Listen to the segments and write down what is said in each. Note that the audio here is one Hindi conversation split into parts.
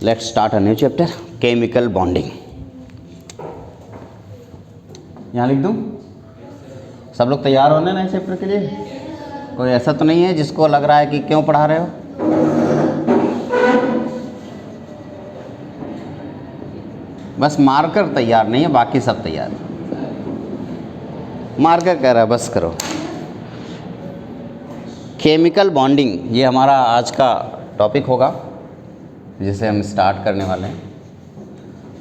Let's start a new chapter, chemical bonding. यहाँ लिख दूँ? सब लोग तैयार होने ना इस चैप्टर के लिए? कोई ऐसा तो नहीं है जिसको लग रहा है कि क्यों पढ़ा रहे हो? बस मार्कर तैयार नहीं है, बाकी सब तैयार है। मार्कर कह रहा है बस करो। केमिकल बॉन्डिंग ये हमारा आज का टॉपिक होगा जिसे हम स्टार्ट करने वाले हैं।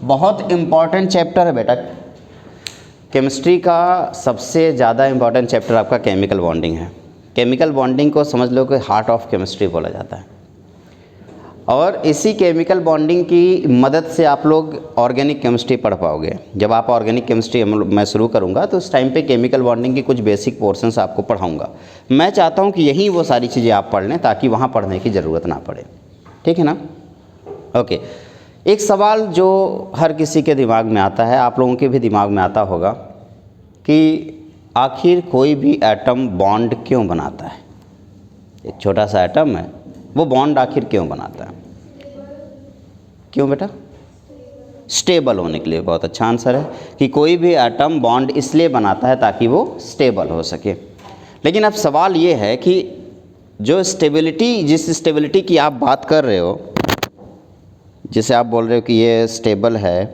बहुत इम्पॉर्टेंट चैप्टर है बेटा। केमिस्ट्री का सबसे ज़्यादा इम्पॉर्टेंट चैप्टर आपका केमिकल बॉन्डिंग है। केमिकल बॉन्डिंग को समझ लो कि हार्ट ऑफ केमिस्ट्री बोला जाता है। और इसी केमिकल बॉन्डिंग की मदद से आप लोग ऑर्गेनिक केमिस्ट्री पढ़ पाओगे। जब आप ऑर्गेनिक केमिस्ट्री मैं शुरू करूंगा तो उस टाइम पे केमिकल बॉन्डिंग की कुछ बेसिक पोर्शंस आपको पढ़ाऊंगा। मैं चाहता हूं कि यहीं वो सारी चीज़ें आप पढ़ लें ताकि वहाँ पढ़ने की ज़रूरत ना पड़े। ठीक है ना? ओके। एक सवाल जो हर किसी के दिमाग में आता है, आप लोगों के भी दिमाग में आता होगा कि आखिर कोई भी एटम बॉन्ड क्यों बनाता है? एक छोटा सा एटम है, वो बॉन्ड आखिर क्यों बनाता है? क्यों बेटा? स्टेबल होने के लिए। बहुत अच्छा आंसर है कि कोई भी एटम बॉन्ड इसलिए बनाता है ताकि वो स्टेबल हो सके। लेकिन अब सवाल ये है कि जो स्टेबिलिटी, जिस स्टेबिलिटी की आप बात कर रहे हो, जिसे आप बोल रहे हो कि ये स्टेबल है,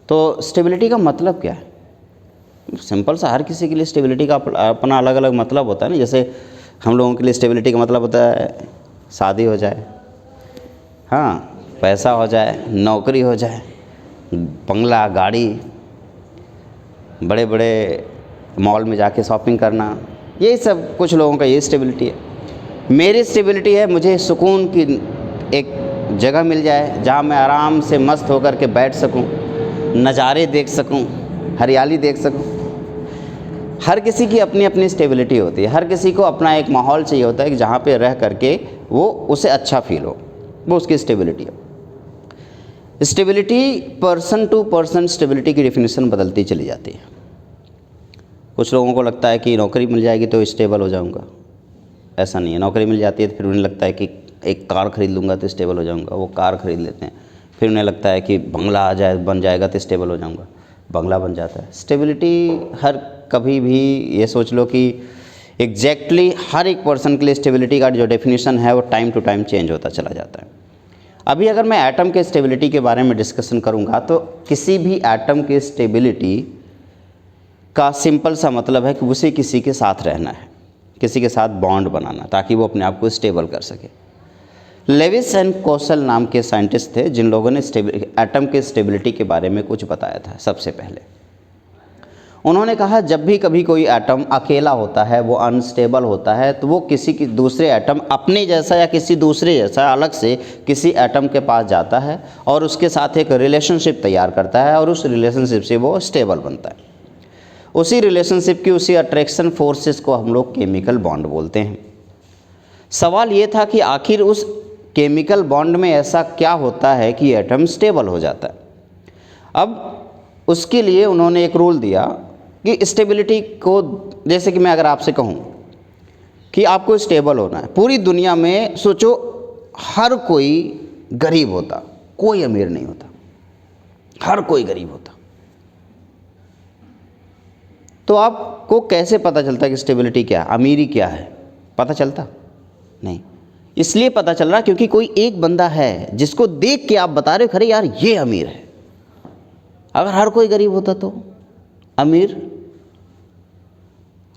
तो स्टेबिलिटी का मतलब क्या है? सिंपल सा, हर किसी के लिए स्टेबिलिटी का अपना अलग अलग मतलब होता है ना। जैसे हम लोगों के लिए स्टेबिलिटी का मतलब होता है शादी हो जाए, हाँ, पैसा हो जाए, नौकरी हो जाए, बंगला, गाड़ी, बड़े बड़े मॉल में जाके शॉपिंग करना, ये सब कुछ लोगों का ये स्टेबिलिटी है। मेरी स्टेबिलिटी है मुझे सुकून की एक जगह मिल जाए जहाँ मैं आराम से मस्त होकर के बैठ सकूं, नज़ारे देख सकूं, हरियाली देख सकूं। हर किसी की अपनी अपनी स्टेबिलिटी होती है। हर किसी को अपना एक माहौल चाहिए होता है कि जहाँ पे रह करके वो उसे अच्छा फील हो, वो उसकी स्टेबिलिटी है। Stability person to person stability की डेफिनेशन बदलती चली जाती है। कुछ लोगों को लगता है कि नौकरी मिल जाएगी तो स्टेबल हो जाऊँगा। ऐसा नहीं है। नौकरी मिल जाती है तो फिर उन्हें लगता है कि एक कार खरीद लूँगा तो स्टेबल हो जाऊँगा, वो कार खरीद लेते हैं। फिर उन्हें लगता है कि बंगला बन जाएगा तो स्टेबल हो जाऊँगा, बंगला बन जाता है। स्टेबिलिटी हर कभी भी ये सोच लो कि एग्जैक्टली हर एक पर्सन के लिए स्टेबिलिटी का जो डेफिनेशन है वो टाइम टू टाइम चेंज होता चला जाता है। अभी अगर मैं एटम के स्टेबिलिटी के बारे में डिस्कशन करूँगा तो किसी भी एटम के स्टेबिलिटी का सिंपल सा मतलब है कि उसे किसी के साथ रहना है, किसी के साथ बॉन्ड बनाना, ताकि वो अपने आप को स्टेबल कर सके। लेविस एंड कोसल नाम के साइंटिस्ट थे जिन लोगों ने एटम के स्टेबिलिटी के बारे में कुछ बताया था। सबसे पहले उन्होंने कहा जब भी कभी कोई एटम अकेला होता है, वो अनस्टेबल होता है, तो वो किसी की दूसरे एटम अपने जैसा या किसी दूसरे जैसा अलग से किसी एटम के पास जाता है और उसके साथ एक रिलेशनशिप तैयार करता है और उस रिलेशनशिप से वो स्टेबल बनता है। उसी रिलेशनशिप की, उसी अट्रैक्शन फोर्सेस को हम लोग केमिकल बॉन्ड बोलते हैं। सवाल ये था कि आखिर उस केमिकल बॉन्ड में ऐसा क्या होता है कि एटम स्टेबल हो जाता है। अब उसके लिए उन्होंने एक रूल दिया कि स्टेबिलिटी को, जैसे कि मैं अगर आपसे कहूँ कि आपको स्टेबल होना है, पूरी दुनिया में सोचो हर कोई गरीब होता, कोई अमीर नहीं होता, हर कोई गरीब होता, तो आपको कैसे पता चलता कि स्टेबिलिटी क्या है, अमीरी क्या है? पता चलता नहीं। इसलिए पता चल रहा क्योंकि कोई एक बंदा है जिसको देख के आप बता रहे हो खरे यार ये अमीर है। अगर हर कोई गरीब होता तो अमीर,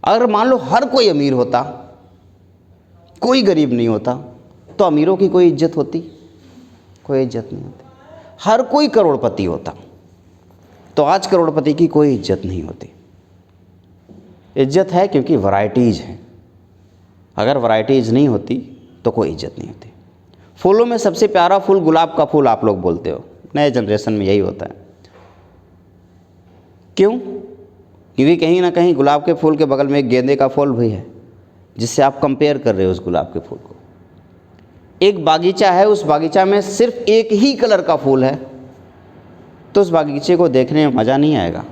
अगर मान लो हर कोई अमीर होता, कोई गरीब नहीं होता, तो अमीरों की कोई इज्जत होती? कोई इज्जत नहीं होती। हर कोई करोड़पति होता तो आज करोड़पति की कोई इज्जत नहीं होती। इज्जत है क्योंकि वैरायटीज़ हैं। अगर वैरायटीज़ नहीं होती तो कोई इज्जत नहीं होती। फूलों में सबसे प्यारा फूल गुलाब का फूल आप लोग बोलते हो, नए जनरेशन में यही होता है। क्यों? क्योंकि कहीं ना कहीं गुलाब के फूल के बगल में एक गेंदे का फूल भी है जिससे आप कंपेयर कर रहे हो उस गुलाब के फूल को। एक बागीचा है, उस बागीचा में सिर्फ एक ही कलर का फूल है, तो उस बागीचे को देखने में मज़ा नहीं आएगा।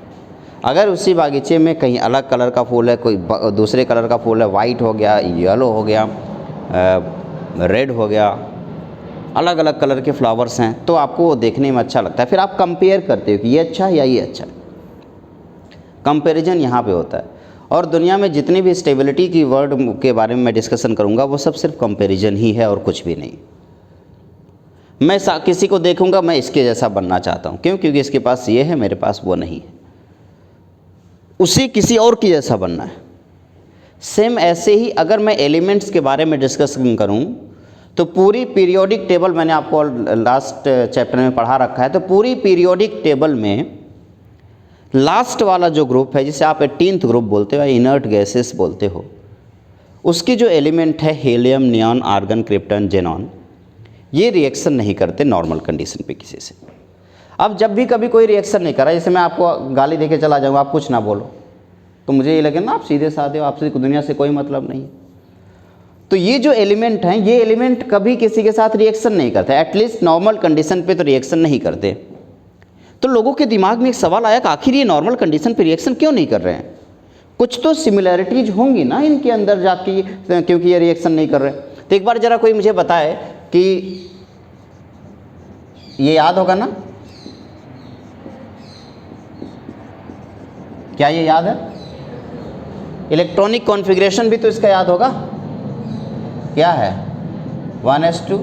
अगर उसी बागीचे में कहीं अलग कलर का फूल है, कोई दूसरे कलर का फूल है, वाइट हो गया, येलो हो गया, रेड हो गया, अलग अलग कलर के फ्लावर्स हैं, तो आपको वो देखने में अच्छा लगता है। फिर आप कंपेयर करते हो कि ये अच्छा है या ये अच्छा है, कंपैरिजन यहाँ पे होता है। और दुनिया में जितनी भी स्टेबिलिटी की वर्ड के बारे में मैं डिस्कशन करूँगा वो सब सिर्फ कंपैरिजन ही है और कुछ भी नहीं। मैं किसी को देखूँगा मैं इसके जैसा बनना चाहता हूँ, क्यों? क्योंकि इसके पास ये है, मेरे पास वो नहीं है, उसी किसी और की जैसा बनना है। सेम ऐसे ही अगर मैं एलिमेंट्स के बारे में डिस्कशन करूं तो पूरी पीरियोडिक टेबल मैंने आपको लास्ट चैप्टर में पढ़ा रखा है। तो पूरी पीरियोडिक टेबल में लास्ट वाला जो ग्रुप है, जिसे आप 18th ग्रुप बोलते हो या इनर्ट गैसेस बोलते हो, उसकी जो एलिमेंट है helium, neon, argon, krypton, xenon, ये रिएक्शन नहीं करते नॉर्मल कंडीशन पे किसी से। अब जब भी कभी कोई रिएक्शन नहीं कर रहा, जैसे मैं आपको गाली देके चला जाऊँगा, आप कुछ ना बोलो, तो मुझे ये लगे ना आप सीधे साधे हो, आपसे दुनिया से कोई मतलब नहीं है। तो ये जो एलिमेंट हैं, ये एलिमेंट कभी किसी के साथ रिएक्शन नहीं करते, एटलीस्ट नॉर्मल कंडीशन पे तो रिएक्शन नहीं करते। तो लोगों के दिमाग में एक सवाल आया कि आखिर ये नॉर्मल कंडीशन पे रिएक्शन क्यों नहीं कर रहे हैं? कुछ तो सिमिलैरिटीज होंगी ना इनके अंदर जाके, क्योंकि ये रिएक्शन नहीं कर रहे। तो एक बार ज़रा कोई मुझे बताए कि ये याद होगा ना, क्या ये याद है? इलेक्ट्रॉनिक कॉन्फ़िगरेशन भी तो इसका याद होगा। क्या है? 1s2,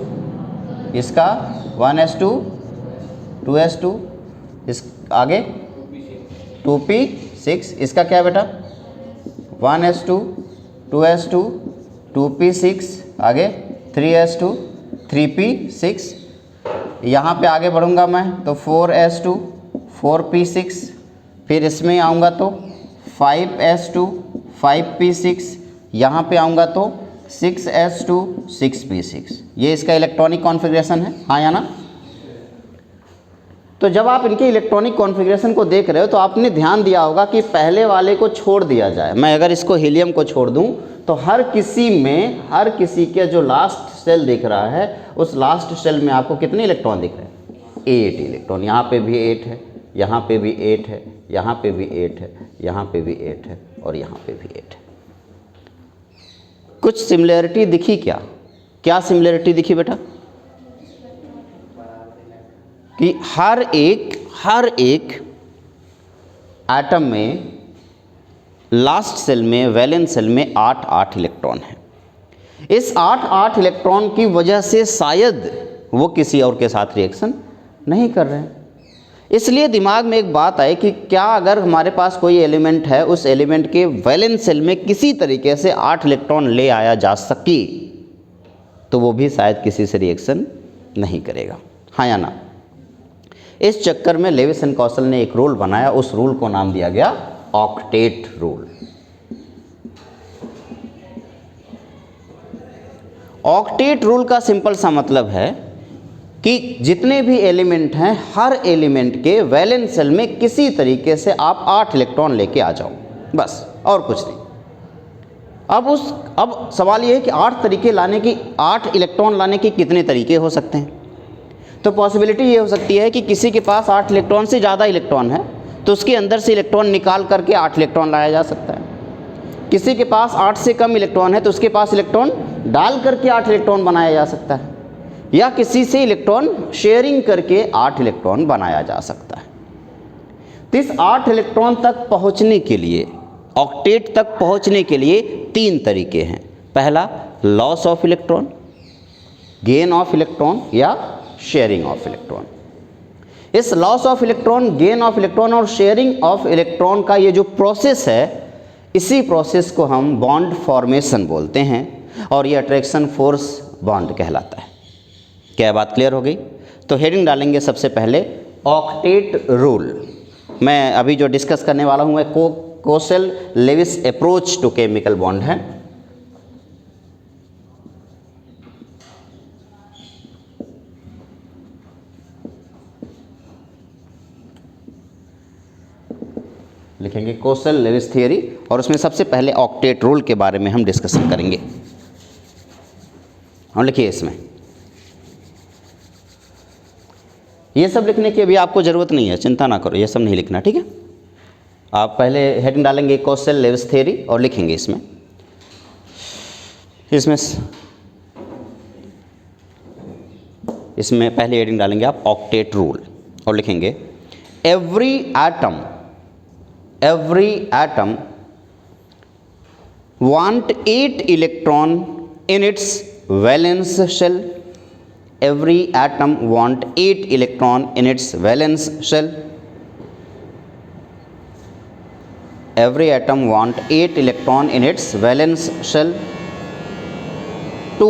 इसका 1s2, 2s2, इस आगे 2p6, इसका क्या बेटा? 1s2, 2s2, 2p6, आगे 3s2, 3p6। यहाँ पे आगे बढ़ूँगा मैं तो 4s2, 4p6, फिर इसमें आऊँगा तो 5s2, 5p6, यहाँ पे आऊँगा तो 6s2, 6p6। ये इसका इलेक्ट्रॉनिक कॉन्फ़िगरेशन है, हाँ या ना? तो जब आप इनके इलेक्ट्रॉनिक कॉन्फ़िगरेशन को देख रहे हो तो आपने ध्यान दिया होगा कि पहले वाले को छोड़ दिया जाए। मैं अगर इसको हीलियम को छोड़ दूं तो हर किसी के जो लास्ट सेल दिख रहा है, उस लास्ट सेल में आपको कितने इलेक्ट्रॉन दिख रहे हैं? 8 इलेक्ट्रॉन। यहाँ पे भी 8 है, यहाँ पे भी 8 है, यहाँ पे भी 8 है, यहाँ पे भी 8 है और यहाँ पे भी 8 है। कुछ सिमिलैरिटी दिखी क्या? क्या सिमिलैरिटी दिखी बेटा? कि हर एक एटम में लास्ट सेल में, वैलेंस सेल में 8 इलेक्ट्रॉन है। इस 8 इलेक्ट्रॉन की वजह से शायद वो किसी और के साथ रिएक्शन नहीं कर रहे हैं। इसलिए दिमाग में एक बात आई कि क्या अगर हमारे पास कोई एलिमेंट है, उस एलिमेंट के वैलेंस सेल में किसी तरीके से 8 इलेक्ट्रॉन ले आया जा सके तो वो भी शायद किसी से रिएक्शन नहीं करेगा, हाँ या ना? इस चक्कर में लेविस एंड कौशल ने एक रूल बनाया, उस रूल को नाम दिया गया ऑक्टेट रूल। ऑक्टेट रूल का सिंपल सा मतलब है कि जितने भी एलिमेंट हैं, हर एलिमेंट के वैलेंस सेल में किसी तरीके से आप 8 इलेक्ट्रॉन लेके आ जाओ, बस, और कुछ नहीं। अब सवाल ये है कि 8 इलेक्ट्रॉन लाने के कितने तरीके हो सकते हैं? तो पॉसिबिलिटी ये हो सकती है कि किसी के पास 8 इलेक्ट्रॉन से ज़्यादा इलेक्ट्रॉन है तो उसके अंदर से इलेक्ट्रॉन निकाल करके 8 इलेक्ट्रॉन लाया जा सकता है। किसी के पास 8 से कम इलेक्ट्रॉन है तो उसके पास इलेक्ट्रॉन डाल करके 8 इलेक्ट्रॉन बनाया जा सकता है, या किसी से इलेक्ट्रॉन शेयरिंग करके 8 इलेक्ट्रॉन बनाया जा सकता है। तो इस 8 इलेक्ट्रॉन तक पहुंचने के लिए, ऑक्टेट तक पहुंचने के लिए 3 तरीके हैं। पहला, loss of electron, gain of electron या शेयरिंग ऑफ इलेक्ट्रॉन। इस loss of electron, gain of electron और शेयरिंग ऑफ इलेक्ट्रॉन का ये जो प्रोसेस है, इसी प्रोसेस को हम बॉन्ड फॉर्मेशन बोलते हैं और ये अट्रैक्शन फोर्स बॉन्ड कहलाता है। क्या बात क्लियर हो गई? तो हेडिंग डालेंगे सबसे पहले ऑक्टेट रूल। मैं अभी जो डिस्कस करने वाला हूँ वह Kossel Lewis approach to chemical bond है। लिखेंगे कोशल लेविस थियरी और उसमें सबसे पहले ऑक्टेट रूल के बारे में हम डिस्कशन करेंगे। और लिखिए, इसमें ये सब लिखने की अभी आपको ज़रूरत नहीं है, चिंता ना करो, ये सब नहीं लिखना, ठीक है? आप पहले हेडिंग डालेंगे कोशल लेविस थियरी और लिखेंगे इसमें इसमें पहले हेडिंग डालेंगे आप ऑक्टेट रूल और लिखेंगे every atom want 8 electron in its valence shell. Every atom want 8 electron in its valence shell. Every atom want 8 electron in its valence shell. To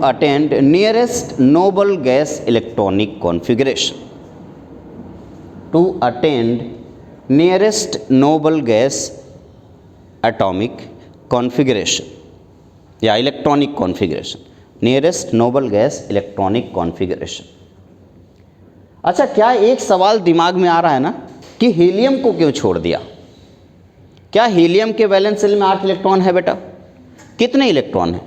attend nearest noble gas electronic configuration. To attend nearest noble gas atomic configuration या electronic configuration, nearest noble gas electronic configuration. अच्छा, क्या एक सवाल दिमाग में आ रहा है ना कि हीलियम को क्यों छोड़ दिया? क्या हीलियम के वैलेंस शेल में 8 इलेक्ट्रॉन है बेटा? कितने इलेक्ट्रॉन हैं?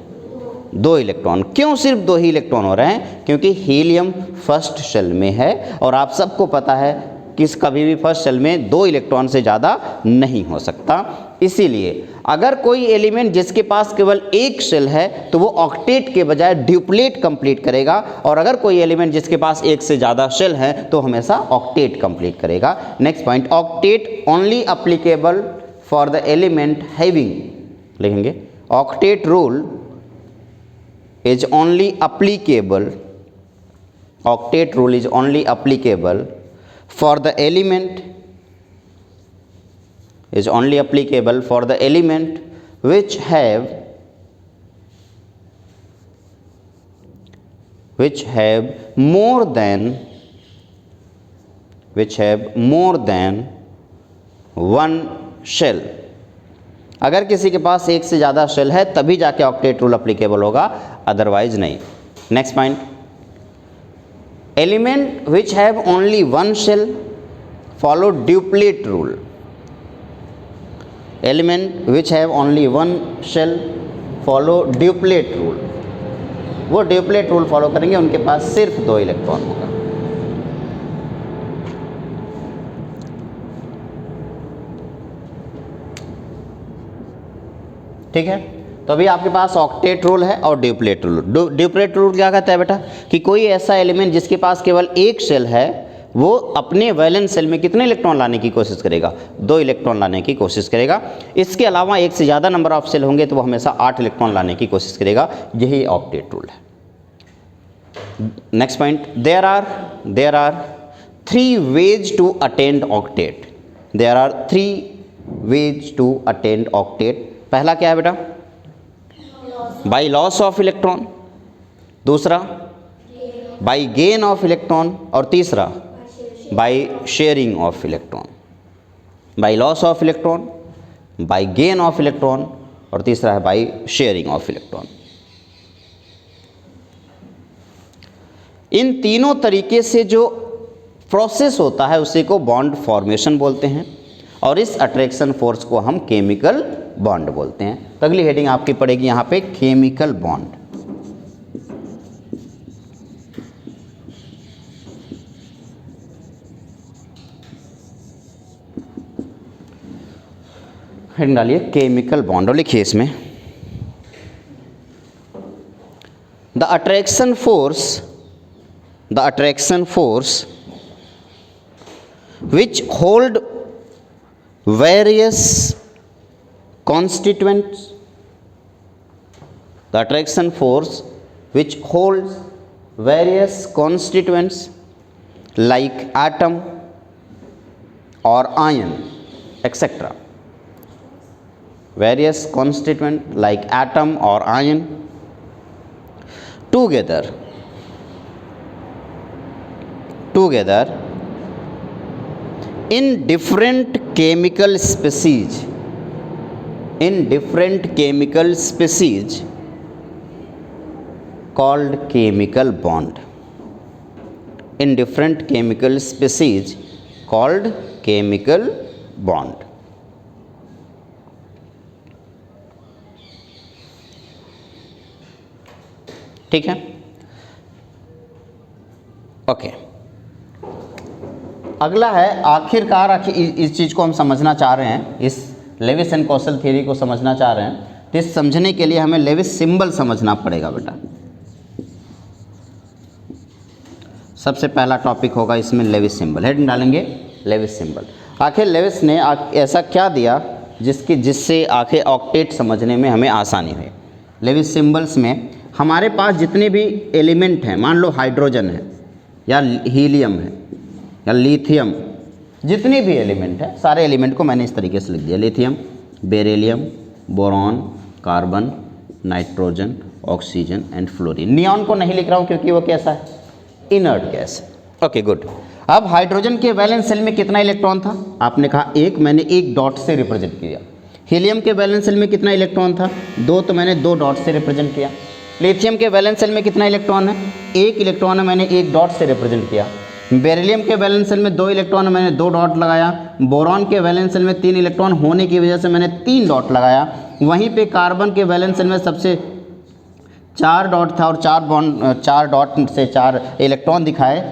2 इलेक्ट्रॉन। क्यों सिर्फ 2 ही इलेक्ट्रॉन हो रहे हैं? क्योंकि हीलियम फर्स्ट शेल में है और आप सबको पता है कि कभी भी फर्स्ट शेल में 2 इलेक्ट्रॉन से ज़्यादा नहीं हो सकता। इसीलिए अगर कोई एलिमेंट जिसके पास केवल एक शेल है तो वो ऑक्टेट के बजाय ड्यूप्लेट कंप्लीट करेगा, और अगर कोई एलिमेंट जिसके पास एक से ज़्यादा शेल है तो हमेशा ऑक्टेट कंप्लीट करेगा। Next point, octet only applicable for the element having, लिखेंगे octet rule is only applicable, octet rule is only applicable for the element is only applicable for the element which have more than one shell। अगर किसी के पास एक से ज़्यादा शेल है तभी जाके ऑक्टेट रूल अप्लीकेबल होगा, अदरवाइज नहीं। Next point, element which have only one shell follow duplet rule। element which have only one shell follow duplet rule। वो duplet rule फॉलो करेंगे, उनके पास सिर्फ 2 इलेक्ट्रॉन होगा। ठीक है, तो अभी आपके पास ऑक्टेट रूल है और ड्यूप्लेट रूल। ड्यूप्लेट रूल क्या कहता है बेटा कि कोई ऐसा एलिमेंट जिसके पास केवल एक शेल है वो अपने वैलेंस शेल में कितने इलेक्ट्रॉन लाने की कोशिश करेगा? 2 इलेक्ट्रॉन लाने की कोशिश करेगा। इसके अलावा एक से ज़्यादा नंबर ऑफ शेल होंगे तो वो हमेशा 8 इलेक्ट्रॉन लाने की कोशिश करेगा। यही ऑक्टेट रूल है। Next point, there are 3 ways to attend octet. There are 3 ways to attend octet. पहला क्या है बेटा? बाई लॉस ऑफ इलेक्ट्रॉन, दूसरा बाई गेन ऑफ इलेक्ट्रॉन, और तीसरा by sharing of electron. By loss of electron, by gain of electron, और तीसरा है बाई शेयरिंग ऑफ इलेक्ट्रॉन। इन तीनों तरीके से जो प्रोसेस होता है उसी को बॉन्ड फॉर्मेशन बोलते हैं, और इस अट्रैक्शन फोर्स को हम केमिकल बॉन्ड बोलते हैं। तो अगली हेडिंग आपकी पड़ेगी यहाँ पे केमिकल बॉन्ड। हेडिंग डालिए केमिकल बॉन्ड और लिखिए इसमें the attraction force which hold various constituents, the attraction force which holds various constituents like atom or ion etc. Various constituent like atom or ion together in different chemical species called chemical bond. In different chemical species called chemical bond. ठीक है, ओके। अगला है आखिर इस चीज़ को हम समझना चाह रहे हैं, इस लेविस एंड कौशल थ्योरी को समझना चाह रहे हैं, तो इस समझने के लिए हमें लेविस सिंबल समझना पड़ेगा बेटा। सबसे पहला टॉपिक होगा इसमें लेविस सिंबल, हेडिंग डालेंगे लेविस सिंबल। आखिर लेविस ने ऐसा क्या दिया जिससे आखिर ऑक्टेट समझने में हमें आसानी हुई। लेविस सिंबल्स में हमारे पास जितने भी एलिमेंट हैं, मान लो हाइड्रोजन है या हीलियम है या लिथियम, जितने भी एलिमेंट है सारे एलिमेंट को मैंने इस तरीके से लिख दिया, lithium, beryllium, boron, carbon, nitrogen, oxygen and fluorine. Neon को नहीं लिख रहा हूँ क्योंकि वो कैसा है, इनर्ट गैस है। Okay good. अब हाइड्रोजन के वैलेंस शेल में कितना इलेक्ट्रॉन था, आपने कहा एक, मैंने एक डॉट से रिप्रेजेंट किया। हीलियम के वैलेंस शेल में कितना इलेक्ट्रॉन था, दो, तो मैंने दो डॉट से रिप्रेजेंट किया। लिथियम के वैलेंस शेल में कितना इलेक्ट्रॉन है, एक इलेक्ट्रॉन है, मैंने एक डॉट से रिप्रेजेंट किया। बेरिलियम के वैलेंस शेल में दो इलेक्ट्रॉन है, मैंने दो डॉट लगाया। बोरॉन के वैलेंस शेल में तीन इलेक्ट्रॉन होने की वजह से मैंने तीन डॉट लगाया। वहीं पे कार्बन के वैलेंस शेल में सबसे चार डॉट था और चार डॉट से चार इलेक्ट्रॉन दिखाए।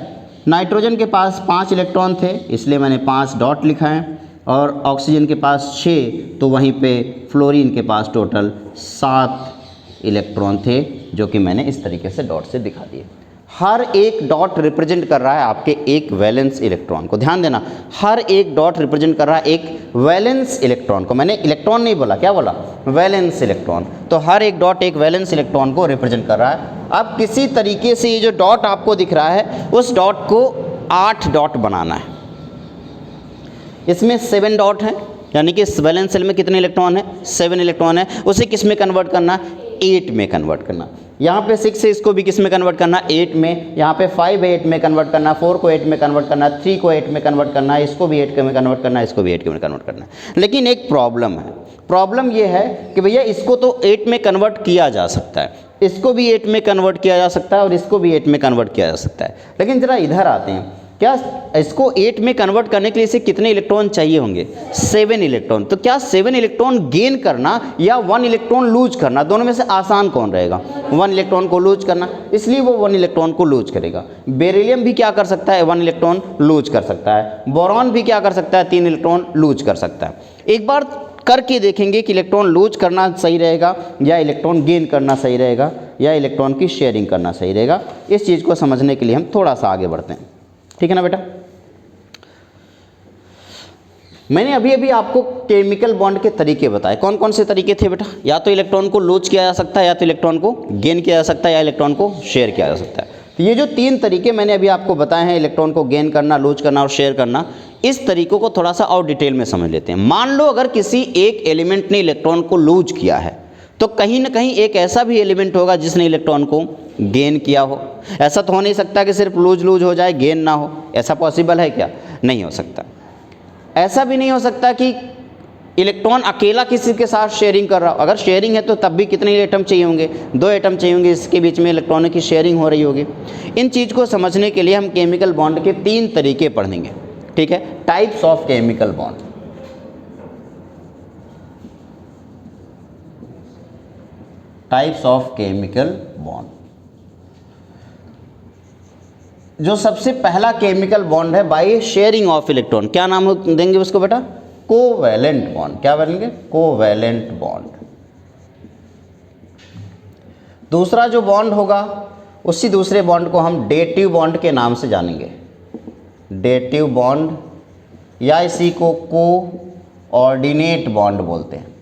नाइट्रोजन के पास 5 इलेक्ट्रॉन थे इसलिए मैंने 5 डॉट लिखा है, और ऑक्सीजन के पास 6, तो वहीं पे फ्लोरीन के पास टोटल 7 इलेक्ट्रॉन थे जो कि मैंने इस तरीके से डॉट से दिखा दिए। हर एक डॉट रिप्रेजेंट कर रहा है आपके एक वैलेंस इलेक्ट्रॉन को, ध्यान देना, हर एक डॉट रिप्रेजेंट कर रहा है एक वैलेंस इलेक्ट्रॉन को। मैंने इलेक्ट्रॉन नहीं बोला, क्या बोला, वैलेंस इलेक्ट्रॉन। तो हर एक डॉट एक वैलेंस इलेक्ट्रॉन को रिप्रेजेंट कर रहा है। अब किसी तरीके से ये जो डॉट आपको दिख रहा है उस डॉट को 8 डॉट बनाना है। इसमें 7 डॉट हैं, यानी कि वैलेंस शेल में कितने इलेक्ट्रॉन है, 7 इलेक्ट्रॉन है। उसे किस में कन्वर्ट करना, 8 में कन्वर्ट करना। यहाँ पे 6 है, इसको भी किस में कन्वर्ट करना, 8 में। यहाँ पे 5 है, 8 में कन्वर्ट करना, 4 को 8 में कन्वर्ट करना, 3 को 8 में कन्वर्ट करना, इसको भी 8 में कन्वर्ट करना, इसको भी 8 में कन्वर्ट करना। लेकिन एक प्रॉब्लम है, प्रॉब्लम ये है कि भैया इसको तो 8 में कन्वर्ट किया जा सकता है, इसको भी 8 में कन्वर्ट किया जा सकता है और इसको भी 8 में कन्वर्ट किया जा सकता है। लेकिन ज़रा इधर आते हैं, क्या इसको 8 में कन्वर्ट करने के लिए इसे कितने इलेक्ट्रॉन चाहिए होंगे, 7 इलेक्ट्रॉन। तो क्या 7 इलेक्ट्रॉन गेन करना या 1 इलेक्ट्रॉन लूज करना, दोनों में से आसान कौन रहेगा, 1 इलेक्ट्रॉन को लूज करना, इसलिए वो 1 इलेक्ट्रॉन को लूज करेगा। बेरिलियम भी क्या कर सकता है, 1 इलेक्ट्रॉन लूज कर सकता है। बोरॉन भी क्या कर सकता है, 3 इलेक्ट्रॉन लूज कर सकता है। एक बार करके देखेंगे कि इलेक्ट्रॉन लूज करना सही रहेगा या इलेक्ट्रॉन गेन करना सही रहेगा या इलेक्ट्रॉन की शेयरिंग करना सही रहेगा। इस चीज़ को समझने के लिए हम थोड़ा सा आगे बढ़ते हैं, ठीक है ना बेटा। मैंने अभी अभी आपको केमिकल बॉन्ड के तरीके बताए, कौन कौन से तरीके थे बेटा, या तो इलेक्ट्रॉन को लूज किया जा सकता है, या तो इलेक्ट्रॉन को गेन किया जा सकता है, या इलेक्ट्रॉन को शेयर किया जा सकता है। तो ये जो 3 तरीके मैंने अभी आपको बताए हैं, इलेक्ट्रॉन को गेन करना, लूज करना और शेयर करना, इस तरीकों को थोड़ा सा और डिटेल में समझ लेते हैं। मान लो अगर किसी एक एलिमेंट ने इलेक्ट्रॉन को लूज किया है तो कहीं ना कहीं एक ऐसा भी एलिमेंट होगा जिसने इलेक्ट्रॉन को गेन किया हो। ऐसा तो हो नहीं सकता कि सिर्फ लूज हो जाए, गेन ना हो, ऐसा पॉसिबल है क्या, नहीं हो सकता। ऐसा भी नहीं हो सकता कि इलेक्ट्रॉन अकेला किसी के साथ शेयरिंग कर रहा हो। अगर शेयरिंग है तो तब भी कितने एटम चाहिए होंगे, 2 एटम चाहिए होंगे, इसके बीच में इलेक्ट्रॉनों की शेयरिंग हो रही होगी। इन चीज़ को समझने के लिए हम केमिकल बॉन्ड के 3 तरीके पढ़ेंगे, ठीक है। Types of chemical bond. Types of chemical bond. जो सबसे पहला केमिकल बॉन्ड है बाय शेयरिंग ऑफ इलेक्ट्रॉन, क्या नाम देंगे उसको बेटा, कोवैलेंट बॉन्ड। क्या बोलेंगे, कोवैलेंट बॉन्ड। दूसरा जो बॉन्ड होगा उसी दूसरे बॉन्ड को हम डेटिव बॉन्ड के नाम से जानेंगे, डेटिव बॉन्ड, या इसी को कोऑर्डिनेट बॉन्ड बोलते हैं।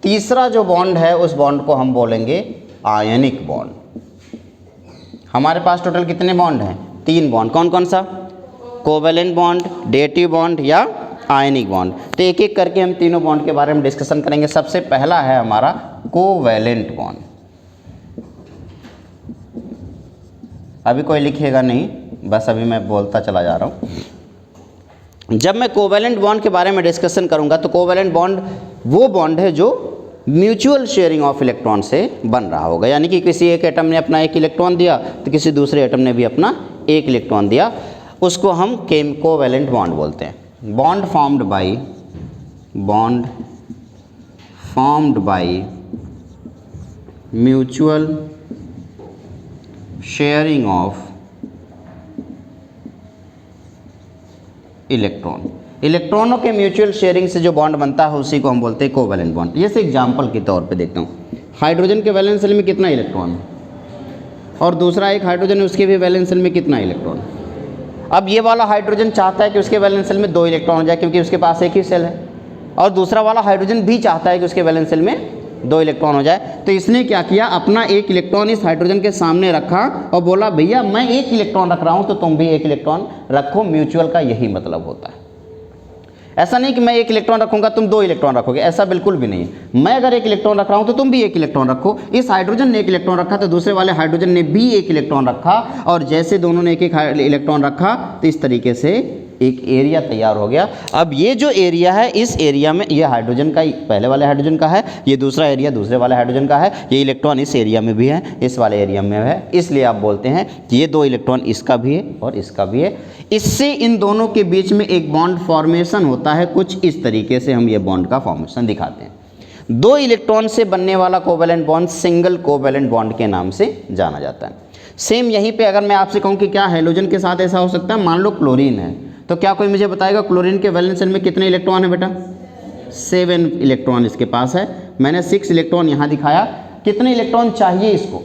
तीसरा जो बॉन्ड है उस बॉन्ड को हम बोलेंगे आयनिक बॉन्ड। हमारे पास टोटल कितने बॉन्ड हैं, 3 बॉन्ड। कौन कौन सा, कोवैलेंट बॉन्ड, डेटिव बॉन्ड या आयनिक बॉन्ड। तो एक एक करके हम तीनों बॉन्ड के बारे में डिस्कशन करेंगे। सबसे पहला है हमारा कोवैलेंट बॉन्ड। अभी कोई लिखेगा नहीं, बस अभी मैं बोलता चला जा रहा हूँ। जब मैं कोवैलेंट बॉन्ड के बारे में डिस्कशन करूंगा तो कोवैलेंट बॉन्ड वो बॉन्ड है जो म्यूचुअल शेयरिंग ऑफ इलेक्ट्रॉन से बन रहा होगा, यानी कि किसी एक एटम ने अपना 1 इलेक्ट्रॉन दिया तो किसी दूसरे एटम ने भी अपना 1 इलेक्ट्रॉन दिया, उसको हम कोवैलेंट बॉन्ड बोलते हैं। Bond formed by mutual sharing of electron. इलेक्ट्रॉनों के म्यूचुअल शेयरिंग से जो बॉन्ड बनता है उसी को हम बोलते हैं कोवैलेंट बॉन्ड। जैसे एग्जांपल के तौर पे देखता हूँ, हाइड्रोजन के वैलेंस शेल में कितना इलेक्ट्रॉन है और दूसरा एक हाइड्रोजन है उसके भी वैलेंस शेल में कितना इलेक्ट्रॉन है। अब ये वाला हाइड्रोजन चाहता है कि उसके वैलेंस शेल में 2 इलेक्ट्रॉन हो जाए क्योंकि उसके पास एक ही सेल है, और दूसरा वाला हाइड्रोजन भी चाहता है कि उसके वैलेंस शेल में 2 इलेक्ट्रॉन हो जाए। तो इसने क्या किया, अपना एक इलेक्ट्रॉन इस हाइड्रोजन के सामने रखा और बोला भैया मैं 1 इलेक्ट्रॉन रख रहा हूं तो तुम भी 1 इलेक्ट्रॉन रखो। म्यूचुअल का यही मतलब होता है। ऐसा नहीं कि मैं 1 इलेक्ट्रॉन रखूंगा तुम 2 इलेक्ट्रॉन रखोगे, ऐसा बिल्कुल भी नहीं है। मैं अगर 1 इलेक्ट्रॉन रख रहा हूं तो तुम भी 1 इलेक्ट्रॉन रखो। इस हाइड्रोजन ने 1 इलेक्ट्रॉन रखा तो दूसरे वाले हाइड्रोजन ने भी 1 इलेक्ट्रॉन रखा, और जैसे दोनों ने 1-1 इलेक्ट्रॉन रखा तो इस तरीके से एक एरिया तैयार हो गया। अब ये जो एरिया है, इस एरिया में ये हाइड्रोजन का पहले वाले हाइड्रोजन का है, ये दूसरा एरिया दूसरे वाले हाइड्रोजन का है, ये इलेक्ट्रॉन इस एरिया में भी है, इस वाले एरिया में है, इसलिए आप बोलते हैं कि ये 2 इलेक्ट्रॉन इसका भी है और इसका भी है। इससे इन दोनों के बीच में एक बॉन्ड फॉर्मेशन होता है। कुछ इस तरीके से हम ये बॉन्ड का फॉर्मेशन दिखाते हैं। 2 इलेक्ट्रॉन से बनने वाला covalent bond single covalent bond के नाम से जाना जाता है। सेम यहीं पे अगर मैं आपसे कहूँ कि क्या हैलोजन के साथ ऐसा हो सकता है, मान लो क्लोरीन है, तो क्या कोई मुझे बताएगा क्लोरीन के वैलेंस शेल में कितने इलेक्ट्रॉन है बेटा? 7 इलेक्ट्रॉन इसके पास है। मैंने 6 इलेक्ट्रॉन यहाँ दिखाया। कितने इलेक्ट्रॉन चाहिए इसको?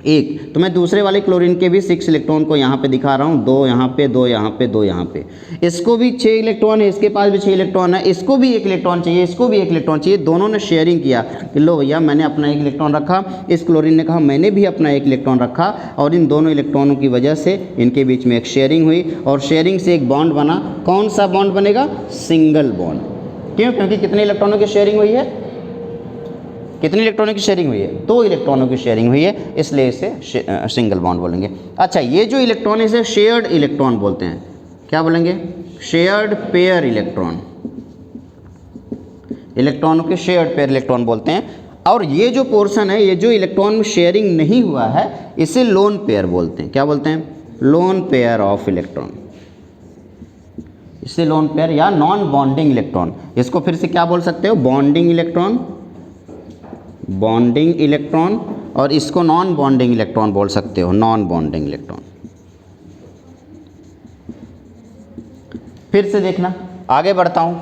1। तो मैं दूसरे वाले क्लोरीन के भी 6 इलेक्ट्रॉन को यहाँ पे दिखा रहा हूँ, 2 यहाँ पे, 2 यहाँ पे, 2 यहाँ पे। इसको भी 6 इलेक्ट्रॉन है, इसके पास भी 6 इलेक्ट्रॉन है, इसको भी 1 इलेक्ट्रॉन चाहिए, इसको भी 1 इलेक्ट्रॉन चाहिए। दोनों ने शेयरिंग किया कि लो भैया मैंने अपना 1 इलेक्ट्रॉन रखा, इस क्लोरीन ने कहा मैंने भी अपना 1 इलेक्ट्रॉन रखा, और इन दोनों इलेक्ट्रॉनों की वजह से इनके बीच में एक शेयरिंग हुई और शेयरिंग से एक बॉन्ड बना। कौन सा बॉन्ड बनेगा? Single bond. क्यों? क्योंकि कितने इलेक्ट्रॉनों की शेयरिंग हुई है? कितनी इलेक्ट्रॉनों की शेयरिंग हुई है? 2 इलेक्ट्रॉनों की शेयरिंग हुई है, इसलिए इसे सिंगल बॉन्ड बोलेंगे। अच्छा, ये जो इलेक्ट्रॉन है इसे शेयर्ड इलेक्ट्रॉन बोलते हैं। क्या बोलेंगे? Shared pair electron. इलेक्ट्रॉनों के शेयर्ड पेयर इलेक्ट्रॉन बोलते हैं। और ये जो पोर्शन है, ये जो इलेक्ट्रॉन में शेयरिंग नहीं हुआ है, इसे लोन पेयर बोलते हैं। क्या बोलते हैं? Lone pair of electron. इसे लोन पेयर या नॉन बॉन्डिंग इलेक्ट्रॉन, इसको फिर से क्या बोल सकते हो? बॉन्डिंग इलेक्ट्रॉन, बॉन्डिंग इलेक्ट्रॉन, और इसको नॉन बॉन्डिंग इलेक्ट्रॉन बोल सकते हो, नॉन बॉन्डिंग इलेक्ट्रॉन। फिर से देखना, आगे बढ़ता हूं।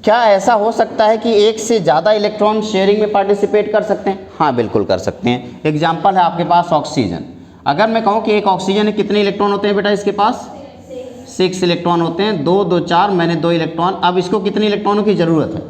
क्या ऐसा हो सकता है कि एक से ज़्यादा इलेक्ट्रॉन शेयरिंग में पार्टिसिपेट कर सकते हैं? हाँ, बिल्कुल कर सकते हैं। एग्जाम्पल है आपके पास ऑक्सीजन। अगर मैं कहूँ कि एक ऑक्सीजन है, कितने इलेक्ट्रॉन होते हैं बेटा इसके पास? 6 इलेक्ट्रॉन होते हैं। 2, 2, 4, मैंने 2 इलेक्ट्रॉन। अब इसको कितने इलेक्ट्रॉनों की ज़रूरत है?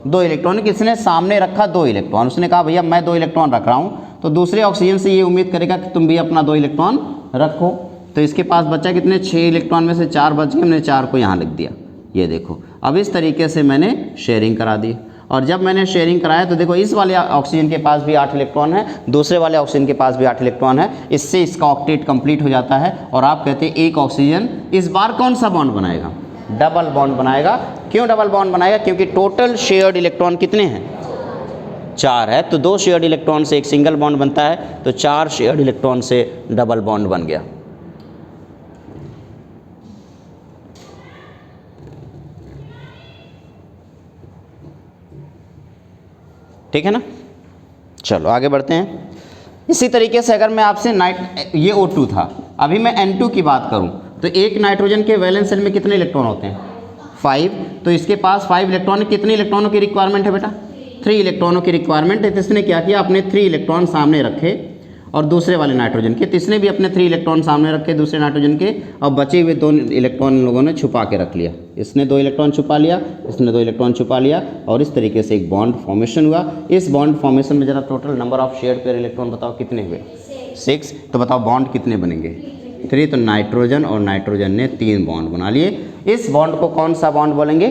2 इलेक्ट्रॉन। किसने सामने रखा? 2 इलेक्ट्रॉन। उसने कहा भैया मैं 2 इलेक्ट्रॉन रख रहा हूँ, तो दूसरे ऑक्सीजन से ये उम्मीद करेगा कि तुम भी अपना 2 इलेक्ट्रॉन रखो। तो इसके पास बचा कितने? 6 इलेक्ट्रॉन में से 4 बच गए, मैंने 4 को यहाँ लिख दिया। ये देखो, अब इस तरीके से मैंने शेयरिंग करा दी। और जब मैंने शेयरिंग कराया तो देखो इस वाले ऑक्सीजन के पास भी 8 इलेक्ट्रॉन है, दूसरे वाले ऑक्सीजन के पास भी 8 इलेक्ट्रॉन है। इससे इसका ऑक्टेट कंप्लीट हो जाता है। और आप कहते हैं एक ऑक्सीजन इस बार कौन सा बॉन्ड बनाएगा? डबल बॉन्ड बनाएगा। क्यों डबल बॉन्ड बनाएगा? क्योंकि टोटल शेयर्ड इलेक्ट्रॉन कितने हैं? 4 है। तो 2 शेयर्ड इलेक्ट्रॉन से एक सिंगल बॉन्ड बनता है, तो 4 शेयर्ड इलेक्ट्रॉन से डबल बॉन्ड बन गया। ठीक है ना? चलो आगे बढ़ते हैं। इसी तरीके से अगर मैं आपसे ये O2 था, अभी मैं N2 की बात करूं तो एक नाइट्रोजन के वैलेंस शेल में कितने इलेक्ट्रॉन होते हैं? 5। तो इसके पास 5 इलेक्ट्रॉन है। कितने इलेक्ट्रॉनों की रिक्वायरमेंट है बेटा? 3 इलेक्ट्रॉनों की रिक्वायरमेंट है। तो इसने क्या किया? अपने 3 इलेक्ट्रॉन सामने रखे और दूसरे वाले नाइट्रोजन के, तो इसने भी अपने 3 इलेक्ट्रॉन सामने रखे दूसरे नाइट्रोजन के, और बचे हुए 2 इलेक्ट्रॉन इन लोगों ने छुपा के रख लिया। इसने 2 इलेक्ट्रॉन छुपा लिया, इसने 2 इलेक्ट्रॉन छुपा लिया, और इस तरीके से एक बॉन्ड फॉर्मेशन हुआ। इस बॉन्ड फॉर्मेशन में जरा total number of shared pair electron बताओ कितने हुए? 6। तो बताओ बॉन्ड कितने बनेंगे? 3। तो नाइट्रोजन और नाइट्रोजन ने 3 बॉन्ड बना लिए। इस बॉन्ड को कौन सा बॉन्ड बोलेंगे?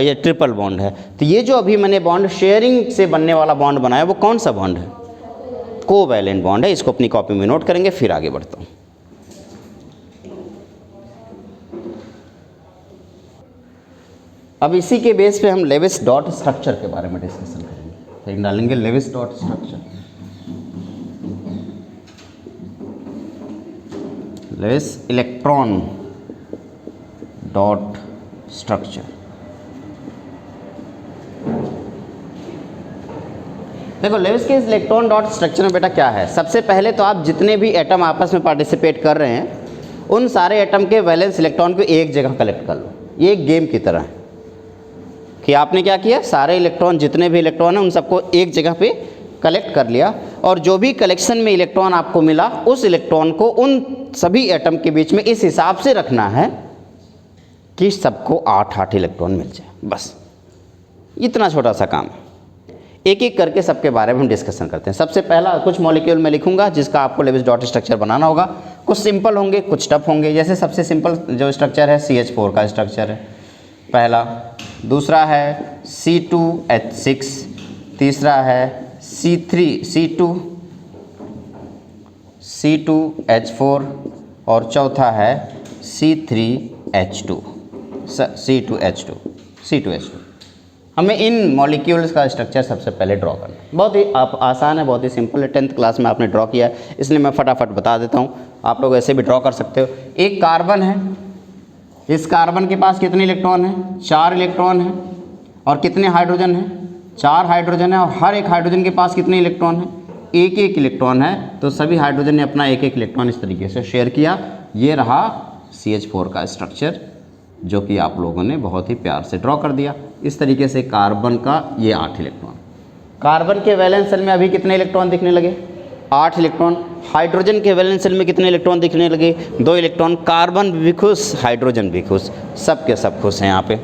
ये ट्रिपल बॉन्ड है। तो ये जो अभी मैंने बॉन्ड शेयरिंग से बनने वाला बॉन्ड बनाया वो कौन सा बॉन्ड है? कोवैलेंट बॉन्ड है। इसको अपनी कॉपी में नोट करेंगे, फिर आगे बढ़ता हूँ। अब इसी के बेस पे हम लेविस डॉट स्ट्रक्चर के बारे में डिस्कशन करेंगे। तो डालेंगे Lewis dot structure. Lewis electron dot structure. देखो लेविस के इलेक्ट्रॉन डॉट स्ट्रक्चर में बेटा क्या है? सबसे पहले तो आप जितने भी एटम आपस में पार्टिसिपेट कर रहे हैं उन सारे एटम के वैलेंस इलेक्ट्रॉन को एक जगह कलेक्ट कर लो। ये एक गेम की तरह है कि आपने क्या किया, सारे इलेक्ट्रॉन, जितने भी इलेक्ट्रॉन हैं उन सबको एक जगह पे कलेक्ट कर लिया, और जो भी कलेक्शन में इलेक्ट्रॉन आपको मिला उस इलेक्ट्रॉन को उन सभी एटम के बीच में इस हिसाब से रखना है कि सबको 8-8 इलेक्ट्रॉन मिल जाए। बस इतना छोटा सा काम है। एक एक करके सबके बारे में हम डिस्कशन करते हैं। सबसे पहला कुछ मॉलिक्यूल मैं लिखूंगा जिसका आपको लेविस डॉट स्ट्रक्चर बनाना होगा। कुछ सिंपल होंगे, कुछ टफ होंगे। जैसे सबसे सिंपल जो स्ट्रक्चर है CH4 का स्ट्रक्चर है पहला, दूसरा है C2H6, तीसरा है C2H4 और चौथा है C2H2। हमें इन मॉलिक्यूल्स का स्ट्रक्चर सबसे पहले ड्रॉ करना है। बहुत ही आसान है, बहुत ही सिंपल है। 10th क्लास में आपने ड्रॉ किया है, इसलिए मैं फटाफट बता देता हूँ। आप लोग ऐसे भी ड्रॉ कर सकते हो। एक कार्बन है, इस कार्बन के पास कितने इलेक्ट्रॉन हैं? 4 इलेक्ट्रॉन हैं। और कितने हाइड्रोजन हैं? 4 हाइड्रोजन है। और हर एक हाइड्रोजन के पास कितने इलेक्ट्रॉन हैं? एक एक इलेक्ट्रॉन है। तो सभी हाइड्रोजन ने अपना एक एक इलेक्ट्रॉन इस तरीके से शेयर किया। ये रहा CH4 का स्ट्रक्चर, जो कि आप लोगों ने बहुत ही प्यार से ड्रॉ कर दिया। इस तरीके से कार्बन का ये 8 इलेक्ट्रॉन। कार्बन के वैलेंस शेल में अभी कितने इलेक्ट्रॉन दिखने लगे? 8 इलेक्ट्रॉन। हाइड्रोजन के वैलेंस शेल में कितने इलेक्ट्रॉन दिखने लगे? 2 इलेक्ट्रॉन। कार्बन भी खुश, हाइड्रोजन भी खुश, सब के सब खुश हैं यहाँ पे।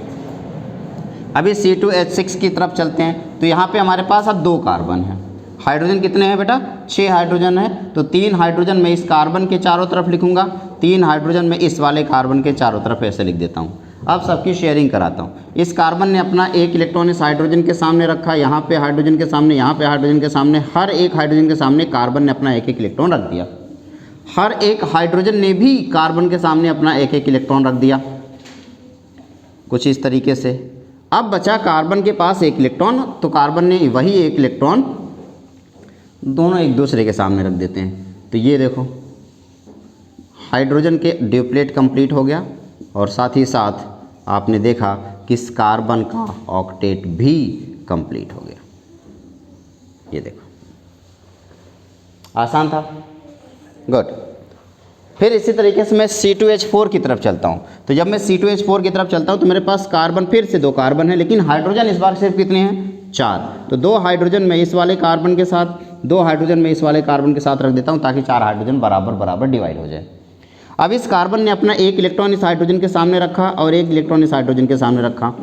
अभी C2H6 की तरफ चलते हैं। तो यहाँ पे हमारे पास अब 2 कार्बन हैं। हाइड्रोजन कितने हैं बेटा? 6 हाइड्रोजन है। तो 3 हाइड्रोजन मैं इस कार्बन के चारों तरफ लिखूंगा, 3 हाइड्रोजन मैं इस वाले कार्बन के चारों तरफ ऐसे लिख देता हूँ। अब सबकी शेयरिंग कराता हूँ। इस कार्बन ने अपना एक इलेक्ट्रॉन इस हाइड्रोजन के सामने रखा, यहाँ पे हाइड्रोजन के सामने, यहाँ पे हाइड्रोजन के सामने। हर एक हाइड्रोजन के सामने कार्बन ने अपना एक एक इलेक्ट्रॉन रख दिया। हर एक हाइड्रोजन ने भी कार्बन के सामने अपना एक एक इलेक्ट्रॉन रख दिया, कुछ इस तरीके से। अब बचा कार्बन के पास एक इलेक्ट्रॉन, तो कार्बन ने वही एक इलेक्ट्रॉन दोनों एक दूसरे के सामने रख देते हैं। तो ये देखो, हाइड्रोजन के ड्यूप्लेट कंप्लीट हो गया, और साथ ही साथ आपने देखा कि इस कार्बन का ऑक्टेट भी कंप्लीट हो गया। ये देखो, आसान था, गुड। फिर इसी तरीके से मैं C2H4 की तरफ चलता हूँ। तो जब मैं C2H4 की तरफ चलता हूँ तो मेरे पास कार्बन, फिर से 2 कार्बन है, लेकिन हाइड्रोजन इस बार सिर्फ कितने हैं? 4। तो 2 हाइड्रोजन मैं इस वाले कार्बन के साथ, 2 हाइड्रोजन मैं इस वाले कार्बन के साथ रख देता हूँ, ताकि 4 हाइड्रोजन बराबर बराबर डिवाइड हो जाए। अब इस कार्बन ने अपना एक इलेक्ट्रॉन इस हाइड्रोजन के सामने रखा, और एक इलेक्ट्रॉन इस हाइड्रोजन के सामने रखा।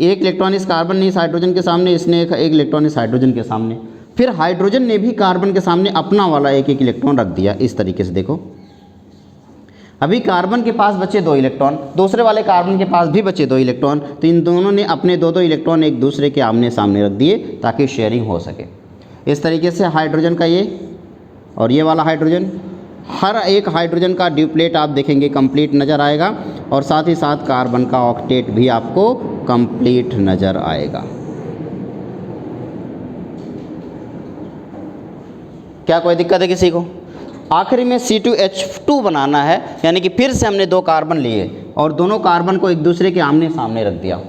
एक इलेक्ट्रॉन इस कार्बन ने इस हाइड्रोजन के सामने, इसने एक इलेक्ट्रॉन इस हाइड्रोजन के सामने। फिर हाइड्रोजन ने भी कार्बन के सामने अपना वाला एक एक इलेक्ट्रॉन रख दिया। इस तरीके से देखो, अभी कार्बन के पास बचे 2 इलेक्ट्रॉन, दूसरे वाले कार्बन के पास भी बचे 2 इलेक्ट्रॉन। तो इन दोनों ने अपने 2-2 इलेक्ट्रॉन एक दूसरे के आमने सामने रख दिए, ताकि शेयरिंग हो सके। इस तरीके से हाइड्रोजन का ये और ये वाला हाइड्रोजन, हर एक हाइड्रोजन का ड्यूप्लेट आप देखेंगे कंप्लीट नज़र आएगा, और साथ ही साथ कार्बन का ऑक्टेट भी आपको कंप्लीट नज़र आएगा। क्या कोई दिक्कत है किसी को? आखिरी में C2H2 बनाना है, यानी कि फिर से हमने 2 कार्बन लिए और दोनों कार्बन को एक दूसरे के आमने सामने रख दिया।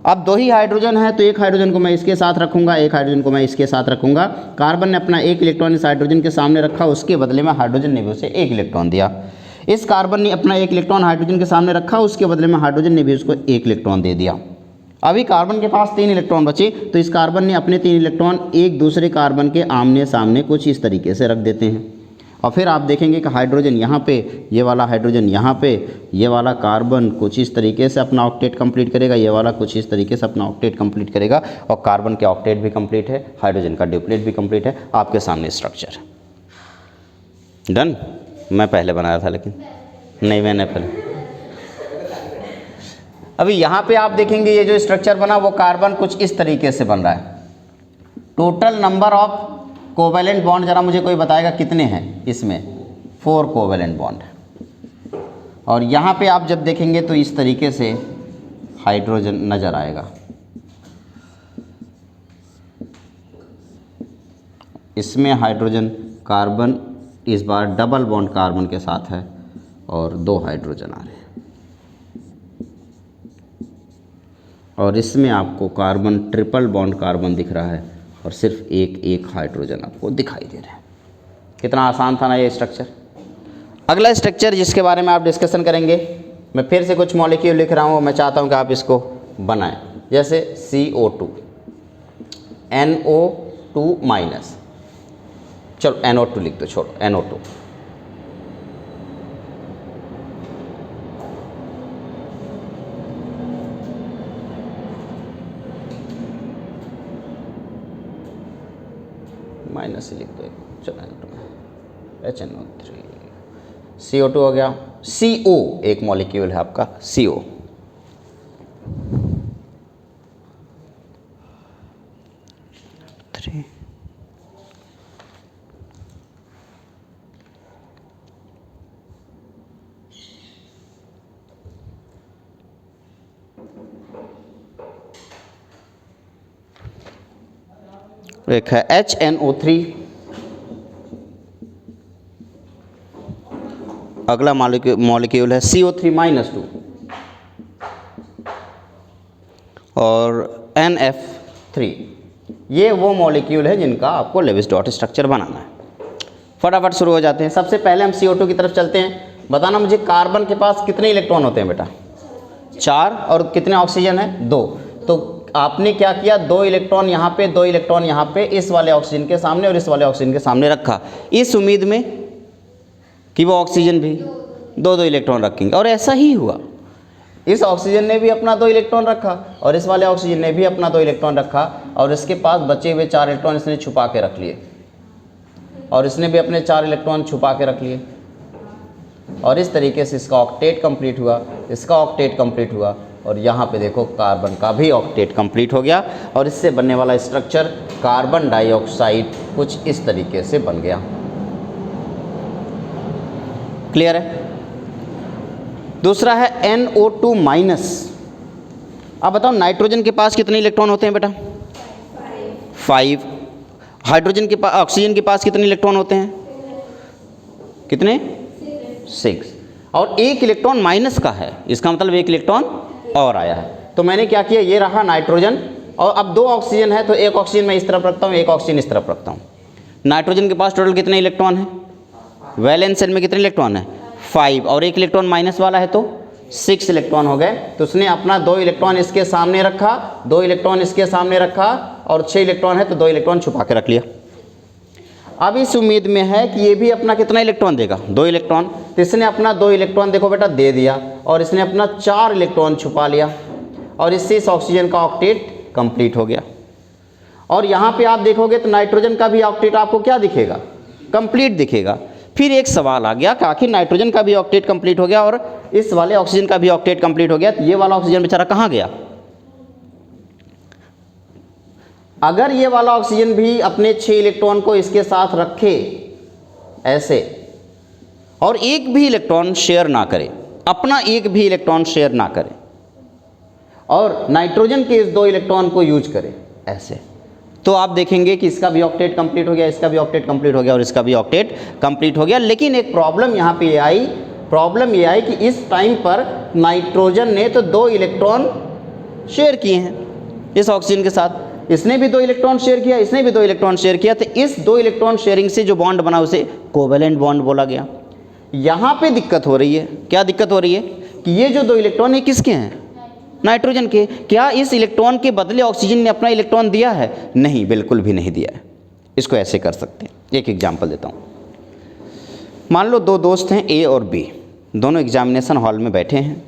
अब 2 ही हाइड्रोजन है, तो एक हाइड्रोजन को मैं इसके साथ रखूंगा, एक हाइड्रोजन को मैं इसके साथ रखूंगा। कार्बन ने अपना एक इलेक्ट्रॉन इस हाइड्रोजन के सामने रखा, उसके बदले में हाइड्रोजन ने भी उसे एक इलेक्ट्रॉन दिया। इस कार्बन ने अपना एक इलेक्ट्रॉन हाइड्रोजन के सामने रखा, उसके बदले में हाइड्रोजन ने भी उसको एक इलेक्ट्रॉन दे दिया। अभी कार्बन के पास 3 इलेक्ट्रॉन बचे, तो इस कार्बन ने अपने 3 इलेक्ट्रॉन एक दूसरे कार्बन के आमने सामने कुछ इस तरीके से रख देते हैं। और फिर आप देखेंगे कि हाइड्रोजन यहाँ पे, ये वाला हाइड्रोजन यहाँ पे, ये वाला कार्बन कुछ इस तरीके से अपना ऑक्टेट कंप्लीट करेगा, ये वाला कुछ इस तरीके से अपना ऑक्टेट कंप्लीट करेगा, और कार्बन के ऑक्टेट भी कंप्लीट है, हाइड्रोजन का ड्यूप्लेट भी कंप्लीट है। आपके सामने स्ट्रक्चर डन। मैं पहले बनाया था, लेकिन नहीं, मैंने पहले। अभी यहाँ पे आप देखेंगे ये जो स्ट्रक्चर बना वो कार्बन कुछ इस तरीके से बन रहा है। Total number of covalent bond जरा मुझे कोई बताएगा कितने हैं इसमें? 4 कोवेलेंट बॉन्ड है। और यहाँ पे आप जब देखेंगे तो इस तरीके से हाइड्रोजन नज़र आएगा। इसमें हाइड्रोजन, कार्बन इस बार डबल बॉन्ड कार्बन के साथ है, और 2 हाइड्रोजन आ रहे हैं। और इसमें आपको कार्बन ट्रिपल बॉन्ड कार्बन दिख रहा है, और सिर्फ एक हाइड्रोजन आपको दिखाई दे रहा है। कितना आसान था ना ये स्ट्रक्चर। अगला स्ट्रक्चर जिसके बारे में आप डिस्कशन करेंगे, मैं फिर से कुछ मॉलिक्यूल लिख रहा हूँ, मैं चाहता हूँ कि आप इसको बनाएं। जैसे CO2, NO2 माइनस, चलो NO2 लिख दो, छोड़ो NO2। माइनस लिख दो, चलो HNO3, CO2 हो गया। CO एक मॉलिक्यूल है आपका, CO। एक है HNO3। अगला मॉलिक्यूल है CO3 माइनस 2 और NF3। ये वो मॉलिक्यूल है जिनका आपको लेविस डॉट स्ट्रक्चर बनाना है। फटाफट शुरू हो जाते हैं। सबसे पहले हम CO2 की तरफ चलते हैं। बताना मुझे, कार्बन के पास कितने इलेक्ट्रॉन होते हैं बेटा? 4। और कितने ऑक्सीजन है? 2। तो आपने क्या किया, 2 इलेक्ट्रॉन यहाँ पे, 2 इलेक्ट्रॉन यहाँ पे, इस वाले ऑक्सीजन के सामने और इस वाले ऑक्सीजन के सामने रखा, इस उम्मीद में कि वो ऑक्सीजन भी 2-2 इलेक्ट्रॉन रखेंगे। और ऐसा ही हुआ। इस ऑक्सीजन ने भी अपना 2 इलेक्ट्रॉन रखा और इस वाले ऑक्सीजन ने भी अपना 2 इलेक्ट्रॉन रखा और इसके पास बचे हुए 4 इलेक्ट्रॉन इसने छुपा के रख लिए और इसने भी अपने 4 इलेक्ट्रॉन छुपा के रख लिए और इस तरीके से इसका ऑक्टेट कंप्लीट हुआ, इसका ऑक्टेट कंप्लीट हुआ और यहाँ पे देखो कार्बन का भी ऑक्टेट कंप्लीट हो गया और इससे बनने वाला स्ट्रक्चर कार्बन डाइऑक्साइड कुछ इस तरीके से बन गया। क्लियर है? दूसरा है NO2 माइनस। अब बताओ, नाइट्रोजन के पास कितने इलेक्ट्रॉन होते हैं बेटा? 5। हाइड्रोजन के पास, ऑक्सीजन के पास कितने इलेक्ट्रॉन होते हैं? कितने? 6। और 1 इलेक्ट्रॉन माइनस का है, इसका मतलब 1 इलेक्ट्रॉन और आया है। तो मैंने क्या किया, ये रहा नाइट्रोजन और अब 2 ऑक्सीजन है तो 1 ऑक्सीजन मैं इस तरफ रखता हूँ, 1 ऑक्सीजन इस तरफ रखता हूँ। नाइट्रोजन के पास टोटल कितने इलेक्ट्रॉन है? वैलेंस शेल में कितने इलेक्ट्रॉन है? 5। और 1 इलेक्ट्रॉन माइनस वाला है तो 6 इलेक्ट्रॉन हो गए। तो उसने अपना 2 इलेक्ट्रॉन इसके सामने रखा, 2 इलेक्ट्रॉन इसके सामने रखा और 6 इलेक्ट्रॉन है तो 2 इलेक्ट्रॉन छुपा के रख लिया। अब इस उम्मीद में है कि ये भी अपना कितना इलेक्ट्रॉन देगा? 2 इलेक्ट्रॉन। तो इसने अपना 2 इलेक्ट्रॉन देखो बेटा दे दिया और इसने अपना 4 इलेक्ट्रॉन छुपा लिया और इससे इस ऑक्सीजन का ऑक्टेट कंप्लीट हो गया। और यहाँ पे आप देखोगे तो नाइट्रोजन का भी ऑक्टेट आपको क्या दिखेगा? कंप्लीट दिखेगा। फिर एक सवाल आ गया कि आखिर नाइट्रोजन का भी ऑक्टेट कंप्लीट हो गया और इस वाले ऑक्सीजन का भी ऑक्टेट कंप्लीट हो गया, तो ये वाला ऑक्सीजन बेचारा कहाँ गया? अगर ये वाला ऑक्सीजन भी अपने 6 इलेक्ट्रॉन को इसके साथ रखे ऐसे और एक भी इलेक्ट्रॉन शेयर ना करे, अपना एक भी इलेक्ट्रॉन शेयर ना करे और नाइट्रोजन के इस 2 इलेक्ट्रॉन को यूज करे ऐसे, तो आप देखेंगे कि इसका भी ऑक्टेट कंप्लीट हो गया, इसका भी ऑक्टेट कंप्लीट हो गया और इसका भी ऑक्टेट कंप्लीट हो गया। लेकिन एक प्रॉब्लम यहाँ पे आई, प्रॉब्लम ये आई कि इस टाइम पर नाइट्रोजन ने तो 2 इलेक्ट्रॉन शेयर किए हैं इस ऑक्सीजन के साथ, इसने भी 2 इलेक्ट्रॉन शेयर किया, इसने भी 2 इलेक्ट्रॉन शेयर किया, तो इस 2 इलेक्ट्रॉन शेयरिंग से जो बॉन्ड बना उसे कोवेलेंट बॉन्ड बोला गया। यहाँ पे दिक्कत हो रही है। क्या दिक्कत हो रही है? कि ये जो 2 इलेक्ट्रॉन है किसके हैं? नाइट्रोजन के। क्या इस इलेक्ट्रॉन के बदले ऑक्सीजन ने अपना इलेक्ट्रॉन दिया है? नहीं, बिल्कुल भी नहीं दिया है। इसको ऐसे कर सकते हैं, एक एग्जाम्पल देता हूँ। मान लो 2 दोस्त हैं A और B, दोनों एग्जामिनेशन हॉल में बैठे हैं।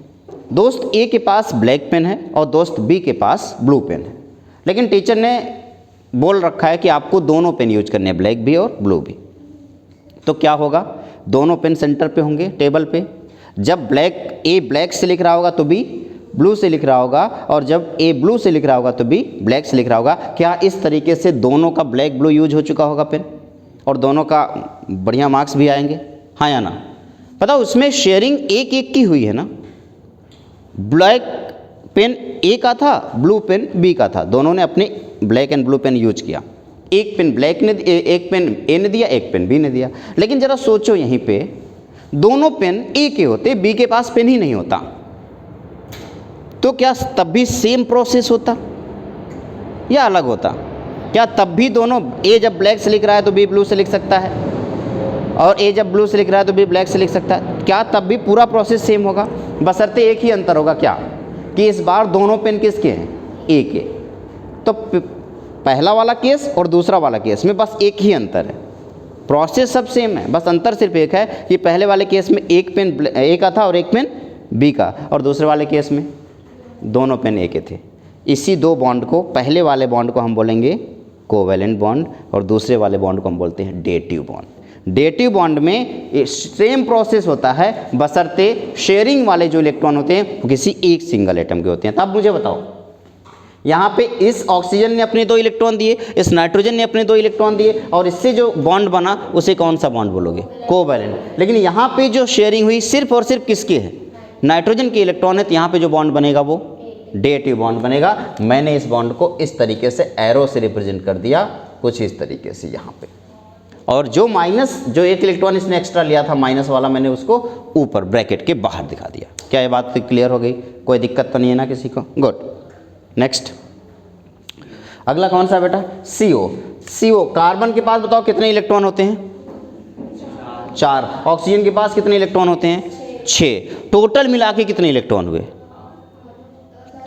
दोस्त A के पास ब्लैक पेन है और दोस्त B के पास ब्लू पेन है, लेकिन टीचर ने बोल रखा है कि आपको दोनों पेन यूज करने हैं, ब्लैक भी और ब्लू भी। तो क्या होगा? दोनों पेन सेंटर पे होंगे टेबल पे। जब A ब्लैक से लिख रहा होगा तो B ब्लू से लिख रहा होगा और जब A ब्लू से लिख रहा होगा तो B ब्लैक से लिख रहा होगा। क्या इस तरीके से दोनों का ब्लैक ब्लू यूज हो चुका होगा पेन और दोनों का बढ़िया मार्क्स भी आएंगे? हाँ या ना? पता उसमें शेयरिंग 1-1 की हुई है ना। ब्लैक पेन A का था, ब्लू पेन B का था, दोनों ने अपने black and blue pen use किया। एक पेन ब्लैक ने, एक पेन A ने दिया, एक पेन B ने दिया। लेकिन ज़रा सोचो, यहीं पे दोनों पेन A के होते, B के पास पेन ही नहीं होता, तो क्या तब भी सेम प्रोसेस होता या अलग होता? क्या तब भी दोनों A जब ब्लैक से लिख रहा है तो B ब्लू से लिख सकता है और ए जब ब्लू से लिख रहा है तो बी ब्लैक से लिख सकता है क्या, तब भी पूरा प्रोसेस सेम होगा, बशर्ते एक ही अंतर होगा क्या, कि इस बार दोनों पेन किसके हैं, ए के। तो पहला वाला केस और दूसरा वाला केस में बस एक ही अंतर है, प्रोसेस सब सेम है, बस अंतर सिर्फ एक है कि पहले वाले केस में एक पेन ए का था और एक पेन बी का, और दूसरे वाले केस में दोनों पेन ए के थे। इसी दो बॉन्ड को, पहले वाले बॉन्ड को हम बोलेंगे कोवैलेंट बॉन्ड और दूसरे वाले बॉन्ड को हम बोलते हैं डेटिव बॉन्ड। डेटिव बॉन्ड में सेम प्रोसेस होता है, बशर्ते शेयरिंग वाले जो इलेक्ट्रॉन होते हैं वो किसी एक सिंगल एटम के होते हैं। तब मुझे बताओ, यहाँ पे इस ऑक्सीजन ने अपने 2 इलेक्ट्रॉन दिए, इस नाइट्रोजन ने अपने 2 इलेक्ट्रॉन दिए, और इससे जो बॉन्ड बना उसे कौन सा बॉन्ड बोलोगे, कोवैलेंट। लेकिन यहाँ पे जो शेयरिंग हुई सिर्फ और सिर्फ किसके है, नाइट्रोजन के इलेक्ट्रॉन है, तो यहाँ पे जो बॉन्ड बनेगा वो डेटिव बॉन्ड बनेगा। मैंने इस बॉन्ड को इस तरीके से एरो से रिप्रेजेंट कर दिया, कुछ इस तरीके से यहाँ पे, और जो माइनस, जो 1 इलेक्ट्रॉन इसने एक्स्ट्रा लिया था माइनस वाला, मैंने उसको ऊपर ब्रैकेट के बाहर दिखा दिया। क्या ये बात क्लियर हो गई, कोई दिक्कत तो नहीं है ना किसी को, गुड। नेक्स्ट अगला कौन सा बेटा, CO। CO कार्बन के पास बताओ कितने इलेक्ट्रॉन होते हैं, 4। ऑक्सीजन के पास कितने इलेक्ट्रॉन होते हैं, 6। टोटल मिला के कितने इलेक्ट्रॉन हुए,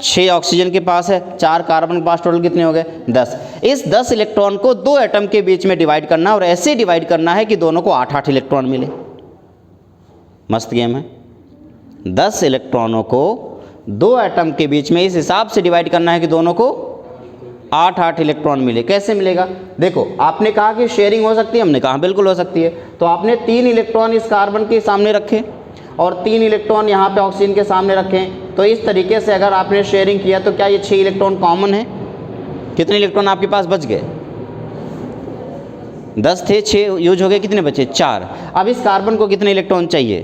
6 ऑक्सीजन के पास है, 4 कार्बन के पास, टोटल कितने हो गए, 10। इस 10 इलेक्ट्रॉन को 2 एटम के बीच में डिवाइड करना, और ऐसे डिवाइड करना है कि दोनों को 8-8 इलेक्ट्रॉन मिले। मस्त गेम है। 10 इलेक्ट्रॉनों को 2 एटम के बीच में इस हिसाब से डिवाइड करना है कि दोनों को 8-8 इलेक्ट्रॉन मिले। कैसे मिलेगा, देखो आपने कहा कि शेयरिंग हो सकती है, हमने कहा बिल्कुल हो सकती है। तो आपने 3 इलेक्ट्रॉन इस कार्बन के सामने रखे और 3 इलेक्ट्रॉन यहाँ पे ऑक्सीजन के सामने रखें, तो इस तरीके से अगर आपने शेयरिंग किया तो क्या ये 6 इलेक्ट्रॉन कॉमन है, कितने इलेक्ट्रॉन आपके पास बच गए, 10 थे, 6 यूज हो गए, कितने बचे, 4। अब इस कार्बन को कितने इलेक्ट्रॉन चाहिए,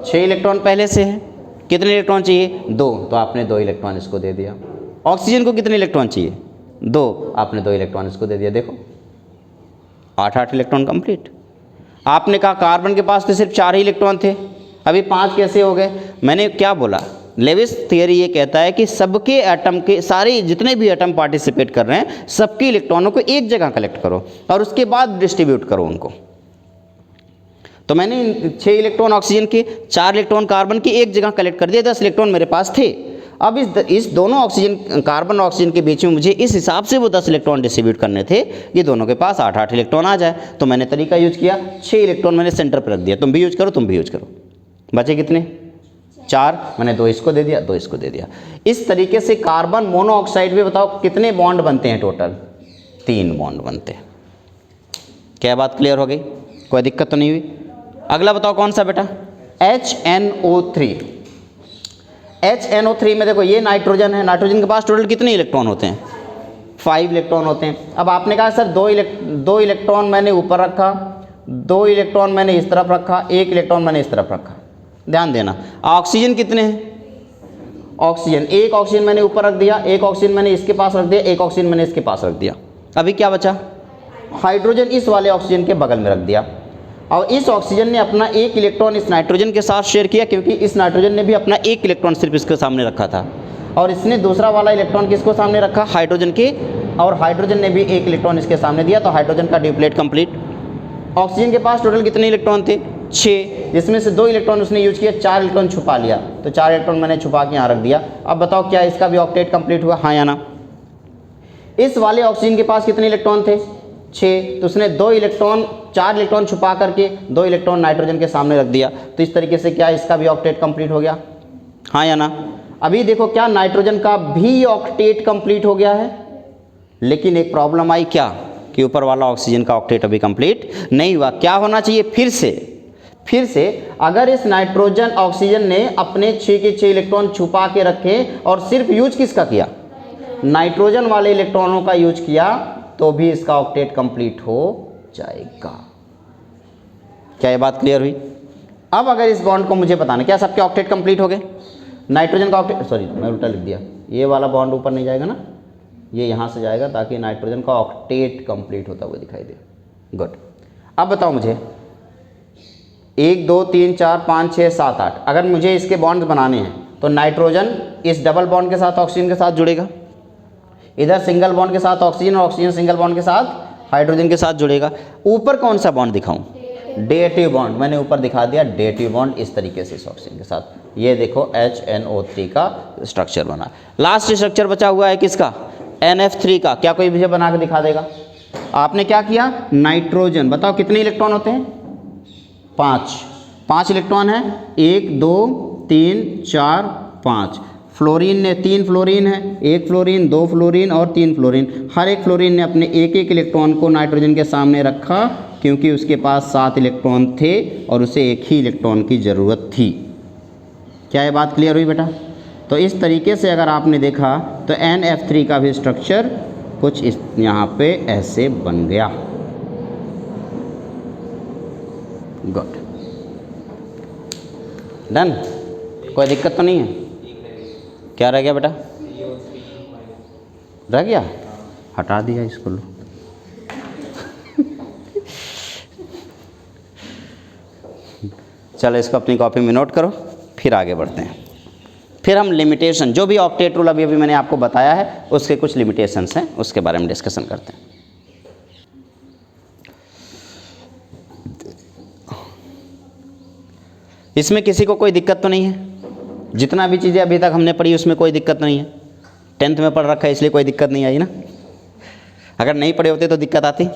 6 इलेक्ट्रॉन पहले से है, कितने इलेक्ट्रॉन चाहिए, 2, तो आपने 2 इलेक्ट्रॉन इसको दे दिया। ऑक्सीजन को कितने इलेक्ट्रॉन चाहिए, 2, आपने 2 इलेक्ट्रॉन इसको दे दिया। देखो 8-8 इलेक्ट्रॉन कंप्लीट। आपने कहा कार्बन के पास तो सिर्फ 4 ही इलेक्ट्रॉन थे, अभी 5 कैसे हो गए। मैंने क्या बोला, लेविस थियरी ये कहता है कि सबके एटम के, सारे जितने भी एटम पार्टिसिपेट कर रहे हैं, सबके इलेक्ट्रॉनों को एक जगह कलेक्ट करो और उसके बाद डिस्ट्रीब्यूट करो उनको। तो मैंने 6 इलेक्ट्रॉन ऑक्सीजन के, 4 इलेक्ट्रॉन कार्बन के एक जगह कलेक्ट कर दिए, 10 इलेक्ट्रॉन मेरे पास थे। अब इस दोनों ऑक्सीजन, कार्बन और ऑक्सीजन के बीच में मुझे इस हिसाब से वो 10 इलेक्ट्रॉन डिस्ट्रीब्यूट करने थे कि दोनों के पास 8-8 इलेक्ट्रॉन आ जाए। तो मैंने तरीका यूज किया, 6 इलेक्ट्रॉन मैंने सेंटर पर रख दिया, तुम भी यूज करो, तुम भी यूज करो। बचे कितने, 4, मैंने 2 इसको दे दिया, 2 इसको दे दिया। इस तरीके से कार्बन मोनोऑक्साइड में बताओ कितने बॉन्ड बनते हैं, टोटल 3 बॉन्ड बनते हैं। क्या बात क्लियर हो गई, कोई दिक्कत तो नहीं हुई। अगला बताओ कौन सा बेटा, HNO3। HNO3 में देखो ये नाइट्रोजन है, नाइट्रोजन के पास टोटल कितने इलेक्ट्रॉन होते हैं, 5 इलेक्ट्रॉन होते हैं। अब आपने कहा सर 2 इलेक्ट्रॉन मैंने ऊपर रखा, 2 इलेक्ट्रॉन मैंने इस तरफ रखा, 1 इलेक्ट्रॉन मैंने इस तरफ रखा। ध्यान देना, ऑक्सीजन कितने हैं, ऑक्सीजन, 1 ऑक्सीजन मैंने ऊपर रख दिया, 1 ऑक्सीजन मैंने इसके पास रख दिया, 1 ऑक्सीजन मैंने इसके पास रख दिया। अभी क्या बचा, हाइड्रोजन इस वाले ऑक्सीजन के बगल में रख दिया, और इस ऑक्सीजन ने अपना 1 इलेक्ट्रॉन इस नाइट्रोजन के साथ शेयर किया, क्योंकि इस नाइट्रोजन ने भी अपना 1 इलेक्ट्रॉन सिर्फ इसके सामने रखा था, और इसने दूसरा वाला इलेक्ट्रॉन किसको सामने रखा, हाइड्रोजन के, और हाइड्रोजन ने भी 1 इलेक्ट्रॉन इसके सामने दिया, तो हाइड्रोजन का ड्यूप्लेट कंप्लीट। ऑक्सीजन के पास टोटल कितने इलेक्ट्रॉन थे, 6, जिसमें से 2 इलेक्ट्रॉन उसने यूज किया, 4 इलेक्ट्रॉन छुपा लिया, तो 4 इलेक्ट्रॉन मैंने छुपा के यहाँ रख दिया। अब बताओ क्या इसका भी ऑक्टेट कंप्लीट हुआ, हाँ या ना। इस वाले ऑक्सीजन के पास कितने इलेक्ट्रॉन थे, 6, तो उसने 4 इलेक्ट्रॉन छुपा करके 2 इलेक्ट्रॉन नाइट्रोजन के सामने रख दिया। तो इस तरीके से क्या इसका भी ऑक्टेट कंप्लीट हो गया, हाँ या ना। अभी देखो क्या नाइट्रोजन का भी ऑक्टेट कंप्लीट हो गया है, लेकिन एक प्रॉब्लम आई क्या, कि ऊपर वाला ऑक्सीजन का ऑक्टेट अभी कंप्लीट नहीं हुआ। क्या होना चाहिए, फिर से अगर इस नाइट्रोजन ऑक्सीजन ने अपने 6 के 6 इलेक्ट्रॉन छुपा के रखे और सिर्फ यूज किसका किया, नाइट्रोजन वाले इलेक्ट्रॉनों का यूज किया, तो भी इसका ऑक्टेट कंप्लीट हो जाएगा। क्या ये बात क्लियर हुई। अब अगर इस बॉन्ड को मुझे बताना, क्या सबके ऑक्टेट कंप्लीट हो गए, नाइट्रोजन का ऑक्टेट, सॉरी मैं उल्टा लिख दिया, ये वाला बॉन्ड ऊपर नहीं जाएगा ना, ये यहाँ से जाएगा, ताकि नाइट्रोजन का ऑक्टेट कंप्लीट होता हुआ दिखाई दे। गुड। अब बताओ मुझे 1 2 3 4 5 6 7 8, अगर मुझे इसके बॉन्ड बनाने हैं तो नाइट्रोजन इस डबल बॉन्ड के साथ ऑक्सीजन के साथ जुड़ेगा, इधर सिंगल बॉन्ड के साथ ऑक्सीजन और ऑक्सीजन सिंगल बॉन्ड के साथ हाइड्रोजन के साथ जुड़ेगा। ऊपर कौन सा बॉन्ड दिखाऊं? Dative bond. मैंने ऊपर दिखा दिया डेटिव बॉन्ड इस तरीके से इस ऑक्सीजन के साथ। ये देखो HNO3 का स्ट्रक्चर बना। लास्ट स्ट्रक्चर बचा हुआ है किसका? NF3 का। क्या कोई मुझे बना के दिखा देगा? आपने क्या किया? नाइट्रोजन। बताओ कितने इलेक्ट्रॉन होते हैं? 5 इलेक्ट्रॉन है। 1 2 3 4 5। फ्लोरीन ने 3 फ्लोरीन है, 1 फ्लोरीन, 2 फ्लोरीन और 3 फ्लोरीन। हर एक फ्लोरीन ने अपने एक एक इलेक्ट्रॉन को नाइट्रोजन के सामने रखा, क्योंकि उसके पास 7 इलेक्ट्रॉन थे और उसे एक ही इलेक्ट्रॉन की ज़रूरत थी। क्या ये बात क्लियर हुई बेटा? तो इस तरीके से अगर आपने देखा तो NF3 का भी स्ट्रक्चर कुछ इस यहाँ पे ऐसे बन गया। Good, done. कोई दिक्कत तो नहीं है? क्या रह गया बेटा? रह गया? हटा दिया इसको। लो चलो इसको अपनी कॉपी में नोट करो, फिर आगे बढ़ते हैं। फिर हम लिमिटेशन, जो भी ऑक्टेट रूल अभी मैंने आपको बताया है उसके कुछ लिमिटेशंस हैं, उसके बारे में डिस्कशन करते हैं। इसमें किसी को कोई दिक्कत तो नहीं है? जितना भी चीज़ें अभी तक हमने पढ़ी उसमें कोई दिक्कत नहीं है? 10th में पढ़ रखा है इसलिए कोई दिक्कत नहीं आई ना? अगर नहीं पढ़े होते तो दिक्कत आती?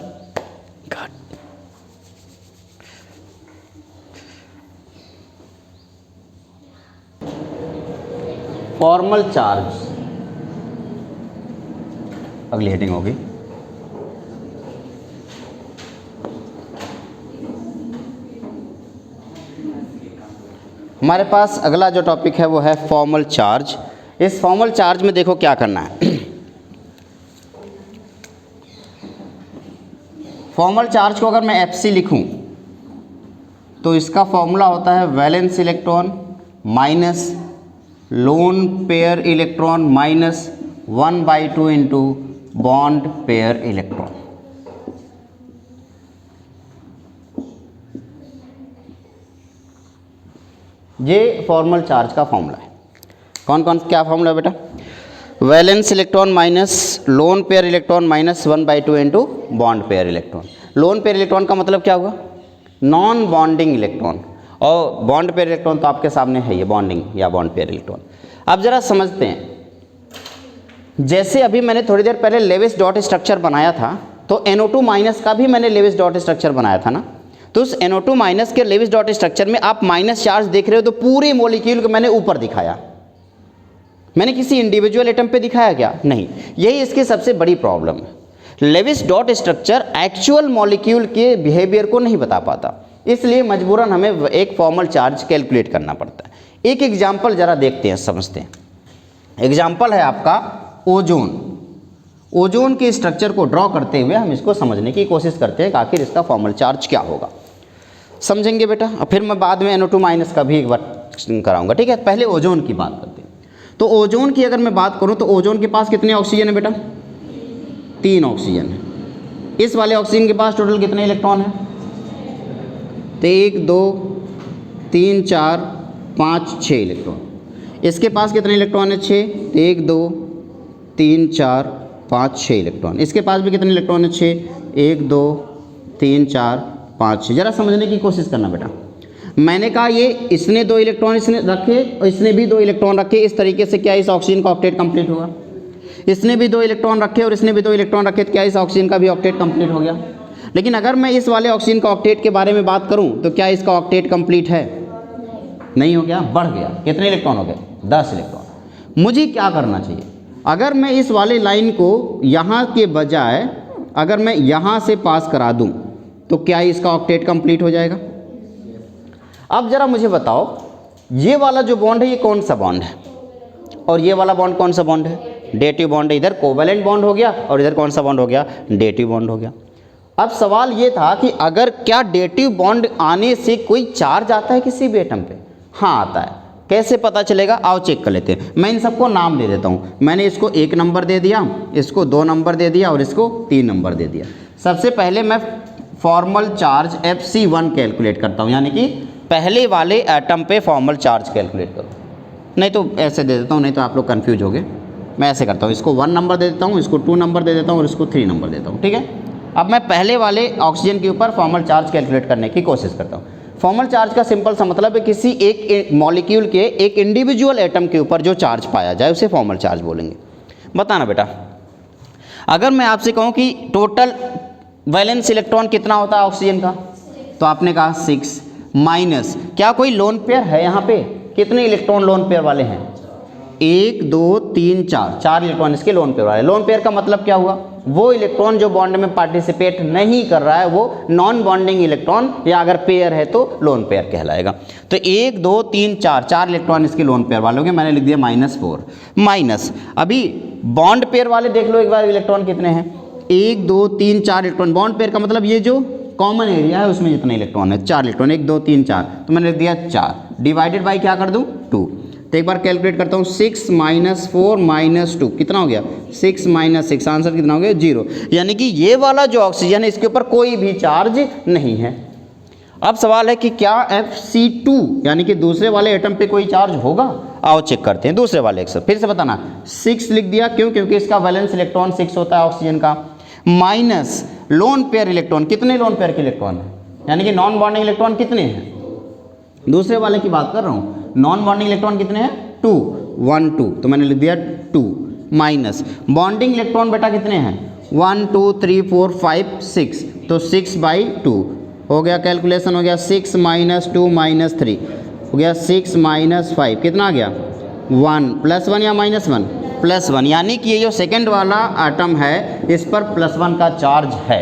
फॉर्मल चार्ज अगली हेडिंग होगी। हमारे पास अगला जो टॉपिक है वो है फॉर्मल चार्ज। इस फॉर्मल चार्ज में देखो क्या करना है। फॉर्मल चार्ज को अगर मैं Fc लिखूं तो इसका फॉर्मूला होता है valence electron minus lone pair electron minus 1/2 into bond pair electron. ये फॉर्मल चार्ज का फॉर्मूला है। कौन कौन क्या फॉर्मूला है बेटा? Valence electron minus lone pair electron minus 1/2 into bond pair electron. Lone pair electron का मतलब क्या हुआ? नॉन बॉन्डिंग इलेक्ट्रॉन, और बॉन्ड पेयर इलेक्ट्रॉन तो आपके सामने है, ये बॉन्डिंग या बॉन्ड पेयर इलेक्ट्रॉन। अब जरा समझते हैं, जैसे अभी मैंने थोड़ी देर पहले लेविस डॉट स्ट्रक्चर बनाया था, तो NO2 माइनस का भी मैंने लेविस डॉट स्ट्रक्चर बनाया था ना। तो उस NO2 माइनस के लेविस डॉट स्ट्रक्चर में आप माइनस चार्ज देख रहे हो, तो पूरे मॉलिक्यूल को मैंने ऊपर दिखाया। मैंने किसी इंडिविजुअल एटम पे दिखाया क्या? नहीं। यही इसकी सबसे बड़ी प्रॉब्लम है। Lewis dot structure actual molecule के बिहेवियर को नहीं बता पाता, इसलिए मजबूरन हमें एक फॉर्मल चार्ज कैलकुलेट करना पड़ता है। एक एग्जाम्पल जरा देखते हैं, समझते हैं। एग्जाम्पल है आपका ओजोन। ओजोन के स्ट्रक्चर को ड्रॉ करते हुए हम इसको समझने की कोशिश करते हैं कि आखिर इसका फॉर्मल चार्ज क्या होगा। समझेंगे बेटा? और फिर मैं बाद में NO2 माइनस का भी एक बार कराऊंगा, ठीक है? पहले ओजोन की बात करते हैं। तो ओजोन की अगर मैं बात करूं तो ओजोन के पास कितने ऑक्सीजन है बेटा? 3 ऑक्सीजन है। इस वाले ऑक्सीजन के पास टोटल कितने इलेक्ट्रॉन है? तो 1 2 3 4 5 6 इलेक्ट्रॉन। इसके पास कितने इलेक्ट्रॉन है? 6। 1 2 3 4 5 6 इलेक्ट्रॉन। इसके पास भी कितने इलेक्ट्रॉन है? 6। 1 2 3 4 5 6। जरा समझने की कोशिश करना बेटा। मैंने कहा ये इसने 2 इलेक्ट्रॉन इसने रखे और इसने भी 2 इलेक्ट्रॉन रखे, इस तरीके से क्या इस ऑक्सीजन का ऑक्टेट कंप्लीट हुआ? इसने भी 2 इलेक्ट्रॉन रखे और इसने भी 2 इलेक्ट्रॉन रखे, तो क्या इस ऑक्सीजन का भी ऑक्टेट कंप्लीट हो गया? लेकिन अगर मैं इस वाले ऑक्सीजन का ऑक्टेट के बारे में बात करूं तो क्या इसका ऑक्टेट कंप्लीट है? नहीं हो गया, बढ़ गया। कितने इलेक्ट्रॉन हो गए? 10 इलेक्ट्रॉन। मुझे क्या करना चाहिए? अगर मैं इस वाले लाइन को यहाँ के बजाय अगर मैं यहाँ से पास करा दूँ तो क्या इसका ऑक्टेट कंप्लीट हो जाएगा? अब जरा मुझे बताओ, ये वाला जो बॉन्ड है ये कौन सा बॉन्ड है, और ये वाला बॉन्ड कौन सा बॉन्ड है? डेटिव बॉन्ड है। इधर कोवेलेंट बॉन्ड हो गया और इधर कौन सा बॉन्ड हो गया? डेटिव बॉन्ड हो गया। अब सवाल ये था कि अगर क्या डेटिव बॉन्ड आने से कोई चार्ज आता है किसी भी एटम पे? हाँ आता है। कैसे पता चलेगा? आओ चेक कर लेते हैं। मैं इन सबको नाम दे देता हूँ। मैंने इसको 1 नंबर दे दिया, इसको 2 नंबर दे दिया और इसको 3 नंबर दे दिया। सबसे पहले मैं फॉर्मल चार्ज Fc1 कैलकुलेट करता हूँ, यानी कि पहले वाले एटम पे फॉर्मल चार्ज कैलकुलेट करो। नहीं तो ऐसे दे देता हूँ, नहीं तो आप लोग कन्फ्यूज हो गए। मैं ऐसे करता हूँ, इसको 1 नंबर दे देता हूँ, इसको 2 नंबर दे देता हूँ और इसको 3 नंबर देता हूँ, ठीक है? अब मैं पहले वाले ऑक्सीजन के ऊपर फॉर्मल चार्ज कैलकुलेट करने की कोशिश करता हूँ। फॉर्मल चार्ज का सिंपल सा मतलब है किसी एक मॉलिक्यूल के एक इंडिविजुअल एटम के ऊपर जो चार्ज पाया जाए उसे फॉर्मल चार्ज बोलेंगे। बताना बेटा, अगर मैं आपसे कहूँ कि टोटल वैलेंस इलेक्ट्रॉन कितना होता है ऑक्सीजन का, तो आपने कहा 6 माइनस, क्या कोई लोन पेयर है यहाँ पे? कितने इलेक्ट्रॉन लोन पेयर वाले हैं? 1 2 3 4, 4 इलेक्ट्रॉन इसके लोन पेयर वाले। लोन पेयर का मतलब क्या हुआ? वो इलेक्ट्रॉन जो बॉन्ड में पार्टिसिपेट नहीं कर रहा है वो नॉन बॉन्डिंग इलेक्ट्रॉन, या अगर पेयर है तो लोन पेयर कहलाएगा। तो 1 2 3 4, 4 इलेक्ट्रॉन इसके लोन पेयर वाले होंगे। मैंने लिख दिया -4 माइनस, अभी बॉन्ड पेयर वाले देख लो एक बार इलेक्ट्रॉन कितने हैं, 1 2 3 4 इलेक्ट्रॉन। बॉन्ड पेयर का मतलब ये जो कॉमन एरिया है उसमें जितने इलेक्ट्रॉन है, 4 इलेक्ट्रॉन, 1 2 3 4, तो मैंने लिख दिया 4 डिवाइडेड बाई क्या कर दूँ 2। तो एक बार कैलकुलेट करता हूँ, 6 - 4 - 2 कितना हो गया? 6 - 6, आंसर कितना हो गया? 0। यानी कि ये वाला जो ऑक्सीजन है इसके ऊपर कोई भी चार्ज नहीं है। अब सवाल है कि क्या Fc2 यानी कि दूसरे वाले एटम पे कोई चार्ज होगा? आओ चेक करते हैं दूसरे वाले एक। फिर से बताना, 6 लिख दिया, क्यों? क्योंकि इसका वैलेंस इलेक्ट्रॉन 6 होता है ऑक्सीजन का, माइनस लोन पेयर इलेक्ट्रॉन, कितने लोन पेयर के इलेक्ट्रॉन है, यानी कि नॉन बॉन्डिंग इलेक्ट्रॉन कितने हैं? दूसरे वाले की बात कर रहा हूँ। नॉन बॉन्डिंग इलेक्ट्रॉन कितने हैं? 2 1 2, तो मैंने लिख दिया 2 माइनस बॉन्डिंग इलेक्ट्रॉन बेटा कितने हैं? 1 2 3 4 5 6, तो 6/2 हो गया। कैलकुलेशन हो गया, 6 - 2 - 3 हो गया 6 - 5, कितना आ गया? 1 +1 या -1? +1, यानी कि ये जो सेकेंड वाला एटम है इस पर +1 का चार्ज है।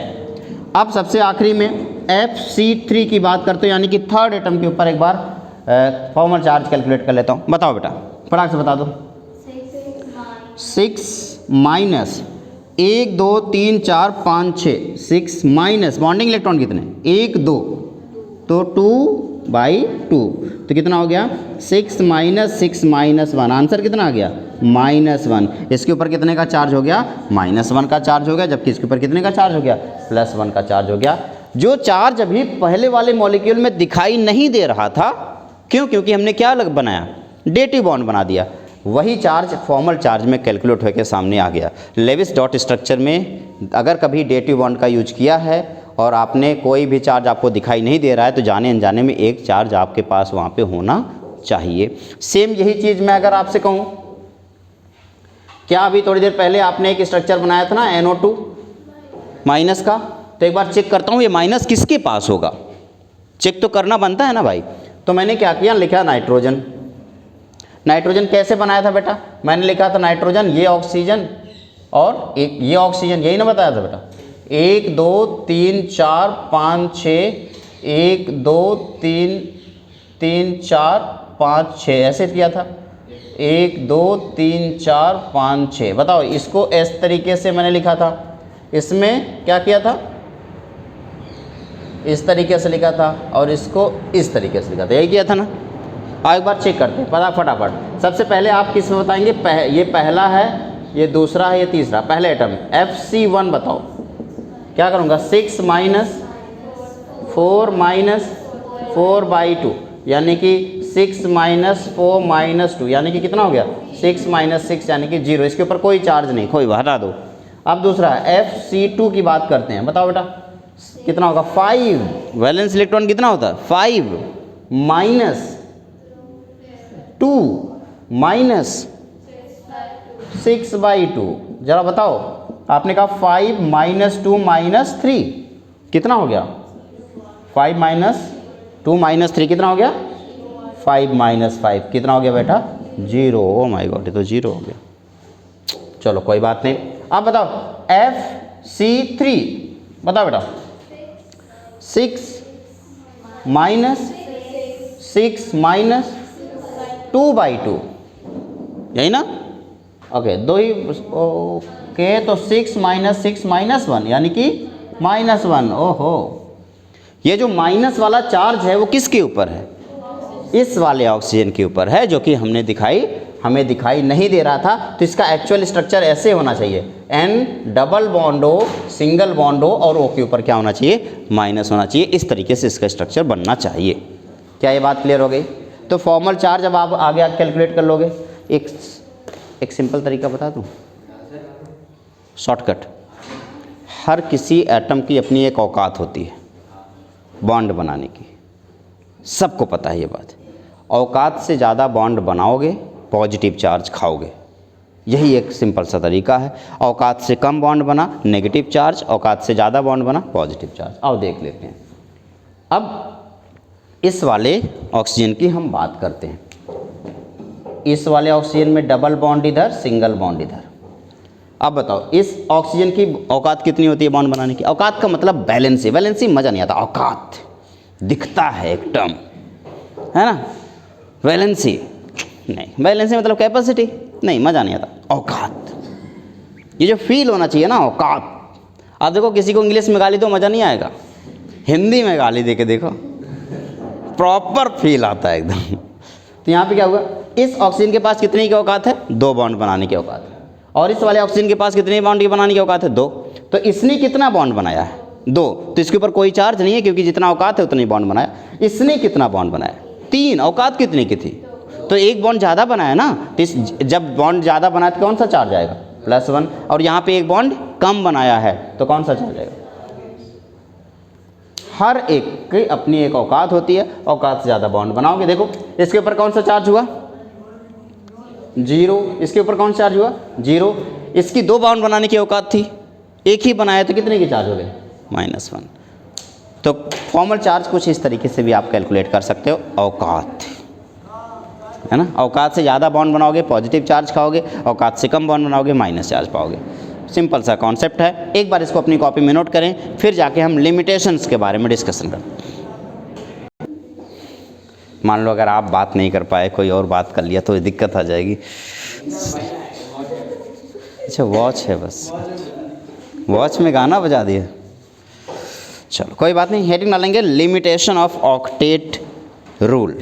अब सबसे आखिरी में Fc3 की बात करते हो, यानी कि थर्ड एटम के ऊपर एक बार फॉर्मल चार्ज कैलकुलेट कर लेता हूँ। बताओ बेटा, फटाक से बता दो। 6 माइनस 1 2 3 4 5 6, 6 माइनस बॉन्डिंग इलेक्ट्रॉन कितने? 1 2, तो 2/2, तो कितना हो गया? 6 - 6 - 1, आंसर कितना आ गया? -1। इसके ऊपर कितने का चार्ज हो गया? -1 का चार्ज हो गया, जबकि इसके ऊपर कितने का चार्ज हो गया? +1 का चार्ज हो गया। जो चार्ज अभी पहले वाले मॉलिक्यूल में दिखाई नहीं दे रहा था, क्यों? क्योंकि हमने क्या अलग बनाया? डेटिव बॉन्ड बना दिया। वही चार्ज फॉर्मल चार्ज में कैलकुलेट होकर सामने आ गया। लेविस डॉट स्ट्रक्चर में अगर कभी डेटिव बॉन्ड का यूज किया है और आपने कोई भी चार्ज आपको दिखाई नहीं दे रहा है, तो जाने अनजाने में एक चार्ज आपके पास वहाँ पे होना चाहिए। सेम यही चीज़ मैं अगर आपसे कहूँ, क्या अभी थोड़ी देर पहले आपने एक स्ट्रक्चर बनाया था ना NO2 माइनस का, तो एक बार चेक करता हूँ ये माइनस किसके पास होगा। चेक तो करना बनता है ना भाई। तो मैंने क्या किया, लिखा नाइट्रोजन। नाइट्रोजन कैसे बनाया था बेटा? मैंने लिखा था नाइट्रोजन, ये ऑक्सीजन और एक ये ऑक्सीजन, यही ना बताया था बेटा। 1 2 3 4 5 6, 1 2 3 3 4 5 6, ऐसे किया था। 1 2 3 4 5 6, बताओ इसको इस तरीके से मैंने लिखा था। इसमें क्या किया था? इस तरीके से लिखा था, और इसको इस तरीके से लिखा था, यही किया था ना। एक बार चेक करते हैं फटाफट। सबसे पहले आप किस में बताएंगे? ये पहला है, ये दूसरा है, ये तीसरा। पहले एटम Fc1 बताओ। क्या करूँगा? 6 - 4 - 4/2, यानी कि 6 - 4 - 2, यानी कि कितना हो गया? 6 - 6, यानी कि 0। इसके ऊपर कोई चार्ज नहीं, कोई हटा दो। अब दूसरा Fc2 की बात करते हैं। बताओ बेटा कितना होगा? 5। वैलेंस इलेक्ट्रॉन कितना होता है? 5 - 2 - 6/2। जरा बताओ, आपने कहा 5 - 2 - 3, कितना हो गया? 5 - 2 - 3 कितना हो गया? 5 - 5 कितना हो गया बेटा? 0। ओ माय गॉड, ये तो 0 हो गया। चलो कोई बात नहीं। अब बताओ Fc3, बताओ बेटा। 6 - 6 - 2/2, यही ना? ओके, दो ही। ओके, तो 6 - 6 - 1, यानी कि -1। ओहो, ये जो माइनस वाला चार्ज है वो किसके ऊपर है? इस वाले ऑक्सीजन के ऊपर है, जो कि हमें दिखाई नहीं दे रहा था। तो इसका एक्चुअल स्ट्रक्चर ऐसे होना चाहिए, N डबल बॉन्ड हो, सिंगल बॉन्ड हो, और O के ऊपर क्या होना चाहिए? माइनस होना चाहिए। इस तरीके से इसका स्ट्रक्चर बनना चाहिए। क्या ये बात क्लियर हो गई? तो फॉर्मल चार्ज अब आप आगे कैलकुलेट कर लोगे। एक सिंपल तरीका बता दूं, शॉर्टकट। हर किसी एटम की अपनी एक औकात होती है बॉन्ड बनाने की, सबको पता है ये बात। औकात से ज़्यादा बॉन्ड बनाओगे पॉजिटिव चार्ज खाओगे, यही एक सिंपल सा तरीका है। औकात से कम बॉन्ड बना नेगेटिव चार्ज, औकात से ज़्यादा बॉन्ड बना पॉजिटिव चार्ज। आओ देख लेते हैं। अब इस वाले ऑक्सीजन की हम बात करते हैं। इस वाले ऑक्सीजन में डबल बॉन्ड इधर, सिंगल बॉन्ड इधर। अब बताओ इस ऑक्सीजन की औकात कितनी होती है बॉन्ड बनाने की? औकात का मतलब बैलेंसी, बैलेंसी मज़ा नहीं आता। औकात दिखता है एक टर्म, है ना, बैलेंसी नहीं, बैलेंसी मतलब कैपेसिटी नहीं, मज़ा नहीं आता। औकात, ये जो फील होना चाहिए ना, औकात। आप देखो किसी को इंग्लिश में गाली दो मज़ा नहीं आएगा, हिंदी में गाली दे के देखो प्रॉपर फील आता है एकदम। तो यहाँ पे क्या हुआ, इस ऑक्सीजन के पास कितनी की औकात है? 2 बॉन्ड बनाने की औकात है। और इस वाले ऑक्सीजन के पास कितनी बॉन्ड बनाने की औकात है? 2। तो इसने कितना बॉन्ड बनाया है? 2। तो इसके ऊपर कोई चार्ज नहीं है क्योंकि जितना औकात है उतना ही बॉन्ड बनाया। इसने कितना बॉन्ड बनाया? 3। औकात कितनी की थी? तो एक बॉन्ड ज़्यादा बनाया ना, तो जब बॉन्ड ज़्यादा बनाया तो कौन सा चार्ज आएगा? +1। और यहाँ पे एक बॉन्ड कम बनाया है तो कौन सा चार्ज आएगा? हर एक की अपनी एक औकात होती है, औकात से ज़्यादा बॉन्ड बनाओगे। देखो इसके ऊपर कौन सा चार्ज हुआ? 0। इसके ऊपर कौन सा चार्ज हुआ? 0। इसकी 2 बॉन्ड बनाने की औकात थी, एक ही बनाया तो कितने की चार्ज हो गए? -1। तो फॉर्मल चार्ज कुछ इस तरीके से भी आप कैलकुलेट कर सकते हो। औकात है ना, औकात से ज़्यादा बॉन्ड बनाओगे पॉजिटिव चार्ज खाओगे, औकात से कम बॉन्ड बनाओगे माइनस चार्ज पाओगे। सिंपल सा कॉन्सेप्ट है। एक बार इसको अपनी कॉपी में नोट करें, फिर जाके हम लिमिटेशंस के बारे में डिस्कशन करें। मान लो अगर आप बात नहीं कर पाए, कोई और बात कर लिया तो दिक्कत आ जाएगी। अच्छा वॉच है, बस वॉच में गाना बजा दिया, चलो कोई बात नहीं। हेडिंग डालेंगे लिमिटेशन ऑफ ऑक्टेट रूल।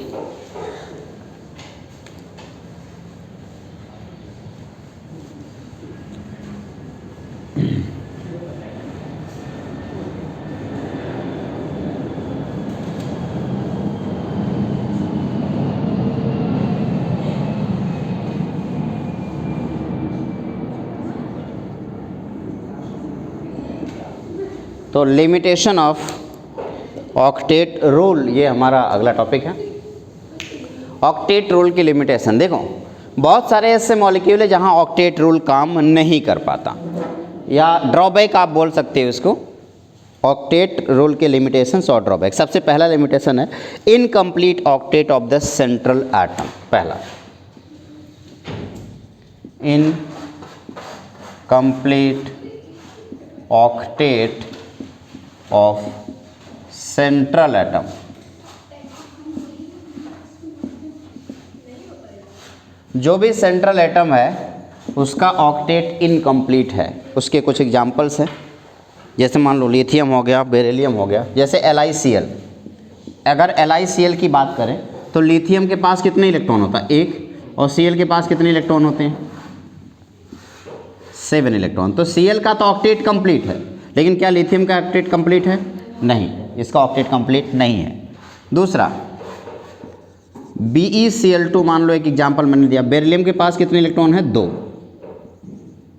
तो लिमिटेशन ऑफ ऑक्टेट रूल, ये हमारा अगला टॉपिक है। ऑक्टेट रूल की लिमिटेशन देखो, बहुत सारे ऐसे मॉलिक्यूल है जहाँ ऑक्टेट रूल काम नहीं कर पाता, या ड्रॉबैक आप बोल सकते हो इसको। ऑक्टेट रूल के लिमिटेशंस और ड्रॉबैक। सबसे पहला लिमिटेशन है incomplete octet of the central atom. पहला, incomplete octet of central atom. जो भी सेंट्रल एटम है उसका ऑक्टेट इनकम्प्लीट है। उसके कुछ एग्जांपल्स हैं, जैसे मान लो लिथियम हो गया, बेरिलियम हो गया। जैसे LiCl, अगर LiCl की बात करें तो लिथियम के पास कितने इलेक्ट्रॉन होता है? 1। और Cl के पास कितने इलेक्ट्रॉन होते हैं? 7 इलेक्ट्रॉन। तो Cl का तो ऑक्टेट कंप्लीट है, लेकिन क्या लिथियम का ऑक्टेट कंप्लीट है? नहीं, इसका ऑक्टेट कंप्लीट नहीं है। दूसरा BeCl2 मान लो, एक एग्जांपल मैंने दिया। बेरिलियम के पास कितने इलेक्ट्रॉन है? 2।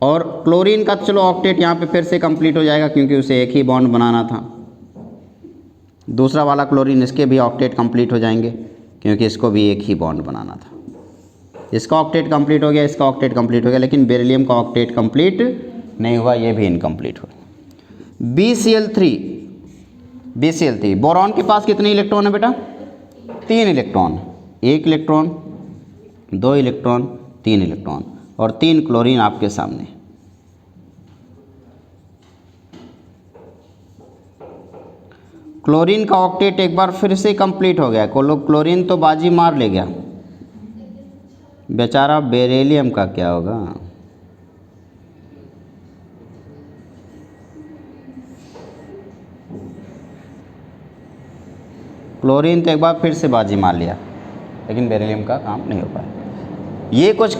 और क्लोरीन का चलो ऑक्टेट यहाँ पे फिर से कंप्लीट हो जाएगा क्योंकि उसे एक ही बॉन्ड बनाना था। दूसरा वाला क्लोरीन, इसके भी ऑक्टेट कंप्लीट हो जाएंगे क्योंकि इसको भी एक ही बॉन्ड बनाना था। इसका ऑक्टेट कंप्लीट हो गया, इसका ऑक्टेट कंप्लीट हो गया, लेकिन बेरिलियम का ऑक्टेट कंप्लीट नहीं हुआ, ये भी इनकम्प्लीट हुआ। BeCl3 बोरॉन के पास कितने इलेक्ट्रॉन है बेटा? 3 इलेक्ट्रॉन। 1 इलेक्ट्रॉन, 2 इलेक्ट्रॉन, 3 इलेक्ट्रॉन, और 3 क्लोरीन आपके सामने। क्लोरीन का ऑक्टेट एक बार फिर से कंप्लीट हो गया। क्लोरीन तो बाजी मार ले गया, बेचारा बेरिलियम का क्या होगा? क्लोरीन तो एक बार फिर से बाजी मार लिया, लेकिन बेरिलियम का काम नहीं हो पाया। ये कुछ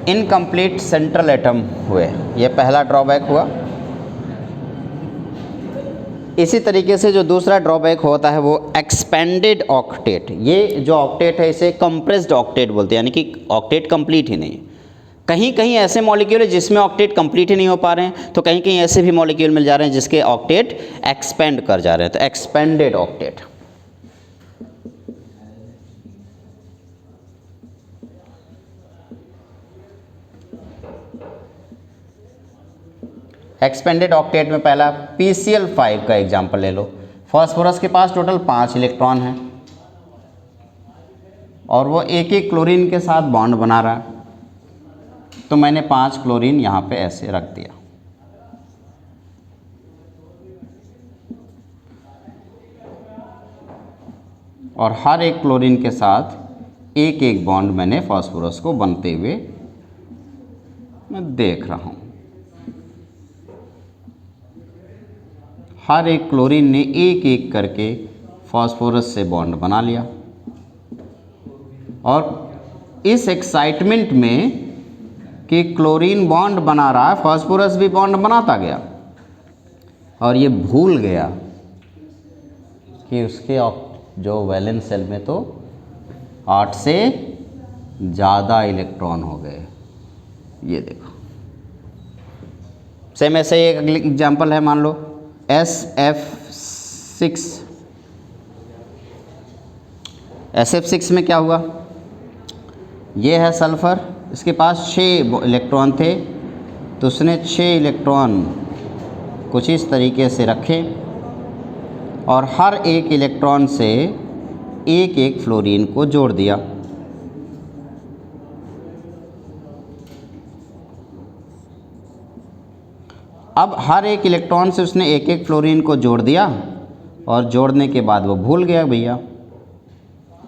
इनकम्प्लीट सेंट्रल एटम हुए, ये पहला ड्रॉबैक हुआ। इसी तरीके से जो दूसरा ड्रॉबैक होता है वो एक्सपेंडेड ऑक्टेट। ये जो ऑक्टेट है इसे कंप्रेस्ड ऑक्टेट बोलते हैं, यानी कि ऑक्टेट कंप्लीट ही नहीं। कहीं कहीं ऐसे मॉलिक्यूल है जिसमें ऑक्टेट कंप्लीट ही नहीं हो पा रहे हैं, तो कहीं कहीं ऐसे भी मॉलिक्यूल मिल जा रहे हैं जिसके ऑक्टेट एक्सपेंड कर जा रहे हैं, तो एक्सपेंडेड ऑक्टेट। एक्सपेंडेड ऑक्टेट में पहला PCl5 का एग्जांपल ले लो। फास्फोरस के पास टोटल 5 इलेक्ट्रॉन हैं और वो एक एक क्लोरीन के साथ बॉन्ड बना रहा है, तो मैंने 5 क्लोरीन यहाँ पे ऐसे रख दिया। और हर एक क्लोरीन के साथ एक एक बॉन्ड मैंने फास्फोरस को बनते हुए मैं देख रहा हूँ। हर एक क्लोरीन ने एक एक करके फास्फोरस से बॉन्ड बना लिया और इस एक्साइटमेंट में कि क्लोरीन बॉन्ड बना रहा है, फास्फोरस भी बॉन्ड बनाता गया और ये भूल गया कि उसके जो वैलेंस शेल में तो 8 से ज़्यादा इलेक्ट्रॉन हो गए। ये देखो, सेम ऐसे ही एक एग्जांपल है, मान लो SF6 में क्या हुआ, ये है सल्फ़र, इसके पास 6 इलेक्ट्रॉन थे, तो उसने 6 इलेक्ट्रॉन कुछ इस तरीके से रखे और हर एक इलेक्ट्रॉन से एक एक फ्लोरीन को जोड़ दिया। अब हर एक इलेक्ट्रॉन से उसने एक एक फ्लोरीन को जोड़ दिया और जोड़ने के बाद वो भूल गया भैया